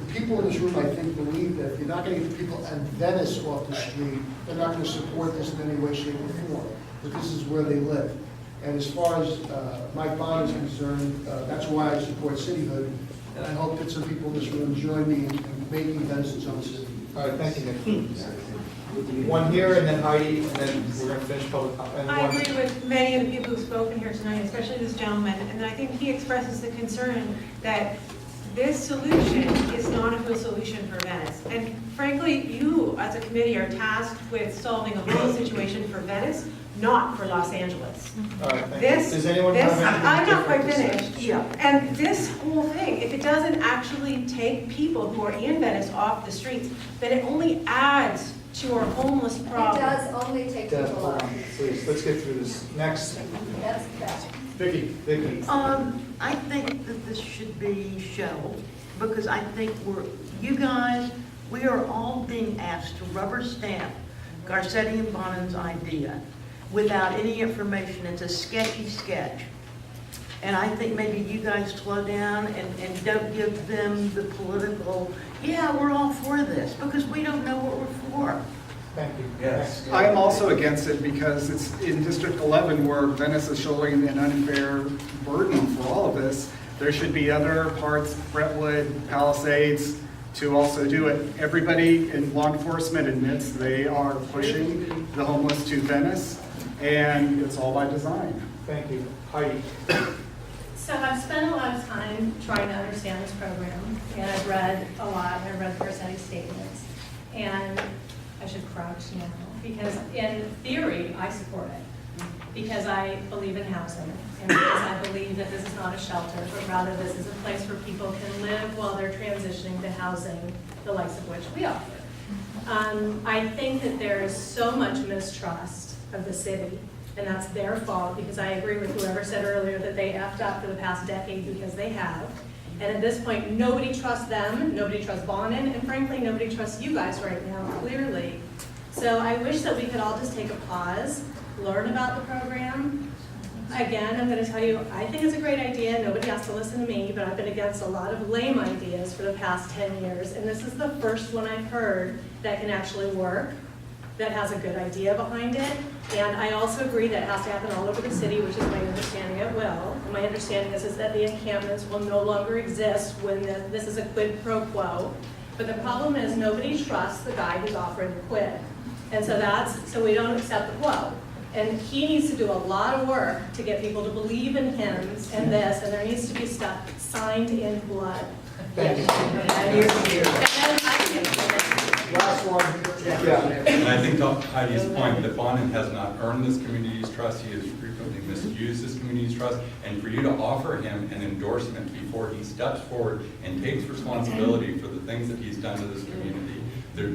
the people in this room, I think, believe that if you're not going to get the people in Venice off the street, they're not going to support this in any way, shape, or form. But this is where they live. And as far as Mike Bond is concerned, that's why I support cityhood. And I hope that some people in this room join me in making Venice its own city. All right, thank you, Nick. One here, and then Heidi, and then we're going to finish public comment. I agree with many of the people who've spoken here tonight, especially this gentleman, and I think he expresses the concern that this solution is not a good solution for Venice. And frankly, you, as a committee, are tasked with solving a whole situation for Venice, not for Los Angeles. All right, thank you. Does anyone have anything I'm not quite different to say? finished. Yeah. And this whole thing, if it doesn't actually take people who are in Venice off the streets, then it only adds to our homeless problem. It does only take Deb, people hold off. on, please, let's get through this. Next, That's bad. Vicky. I think that this should be shelved because I think you guys, we are all being asked to rubber stamp Garcetti and Bonham's idea without any information. It's a sketchy sketch. And I think maybe you guys slow down and don't give them the political, yeah, we're all for this, because we don't know what we're for. Thank you. Yes. I am also against it because it's in District 11 where Venice is shouldering an unfair burden for all of this. There should be other parts, Brentwood, Palisades, to also do it. Everybody in law enforcement admits they are pushing the homeless to Venice, and it's all by design. Thank you. Heidi. So I've spent a lot of time trying to understand this program, and I've read a lot, and I've read the Garcetti statements, and I should crouch now, because in theory, I support it, because I believe in housing, and because I believe that this is not a shelter, but rather this is a place where people can live while they're transitioning to housing, the likes of which we offer. I think that there is so much mistrust of the city, and that's their fault, because I agree with whoever said earlier that they effed up for the past decade, because they have. And at this point, nobody trusts them, nobody trusts Bonin, and frankly, nobody trusts you guys right now, clearly. So I wish that we could all just take a pause, learn about the program. Again, I'm going to tell you, I think it's a great idea. Nobody has to listen to me, but I've been against a lot of lame ideas for the past 10 years, and this is the first one I've heard that can actually work, that has a good idea behind it. And I also agree that it has to happen all over the city, which is my understanding it will. And my understanding is that the encampments will no longer exist when this is a quid pro quo. But the problem is nobody trusts the guy who's offering the quid. And so we don't accept the quo. And he needs to do a lot of work to get people to believe in him and this, and there needs to be stuff signed in blood. Thank you. Last one. And I think to Heidi's point, that Bonin has not earned this community's trust. He has frequently misused this community's trust. And for you to offer him an endorsement before he steps forward and takes responsibility for the things that he's done to this community, there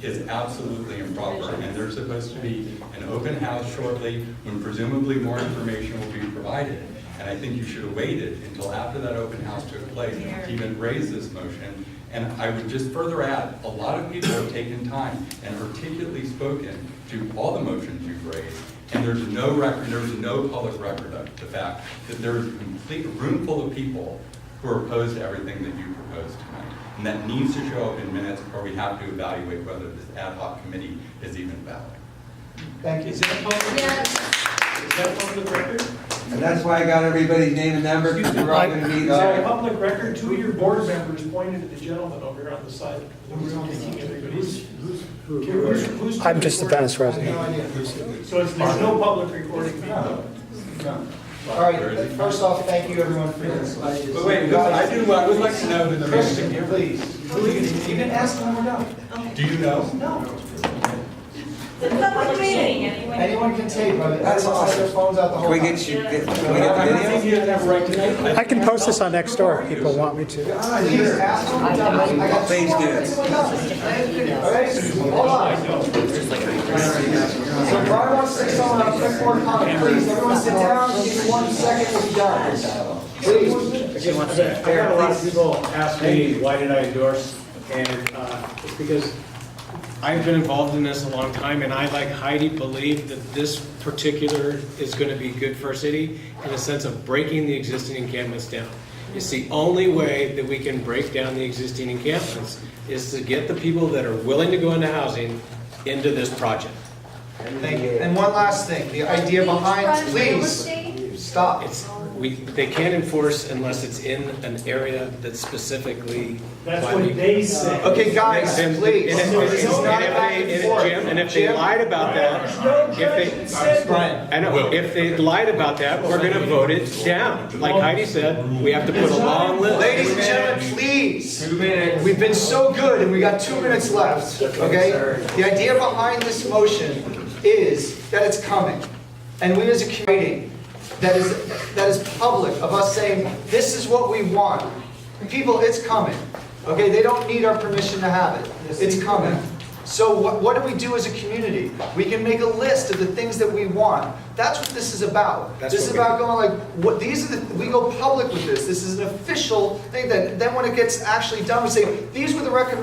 is absolutely improper. And there's supposed to be an open house shortly when presumably more information will be provided. And I think you should have waited until after that open house took place to even raise this motion. And I would just further add, a lot of people have taken time and articulately spoken to all the motions you've raised, and there's no record, there's no public record of the fact that there's a complete room full of people who are opposed to everything that you proposed tonight. And that needs to show up in minutes, or we have to evaluate whether this ad hoc committee is even valid. Thank you. Is that public record? And that's why I got everybody's name and number, because we're all going to be Is that a public record? Two of your board members pointed at the gentleman over here on the side. I'm just a Venice resident. So there's no public recording being done? No. All right, first off, thank you everyone for this. Wait, I would like to know who the Christian, please. You didn't ask when we're done. Do you know? No. Public meeting, anyway. Anyone can tape, but that's all their phones out the whole Can we time. get the video? I can post this on NextDoor if people want me to. Please ask them. I got Please do. All right, hold on. So Brian wants to say something on quick board comment. Please, everyone sit down, give 1 second to be done. Please. I got a lot of people ask me, why did I endorse? And it's because I've been involved in this a long time, and I, like Heidi, believe that this particular is going to be good for our city in the sense of breaking the existing encampments down. It's the only way that we can break down the existing encampments is to get the people that are willing to go into housing into this project. Thank you. And one last thing, the idea behind, please, stop. They can't enforce unless it's in an area that's specifically. That's what they say. Okay, guys, please. And if they lied about that, if they lied about that, we're gonna vote it down. Like Heidi said, we have to put a long list. Ladies and gentlemen, please. 2 minutes. We've been so good and we got 2 minutes left, okay? The idea behind this motion is that it's coming. And we as a community, that is public, of us saying, this is what we want. People, it's coming. Okay, they don't need our permission to have it. It's coming. So what do we do as a community? We can make a list of the things that we want. That's what this is about. This is about going like, we go public with this. This is an official thing that then when it gets actually done, we say, these were the recommendations.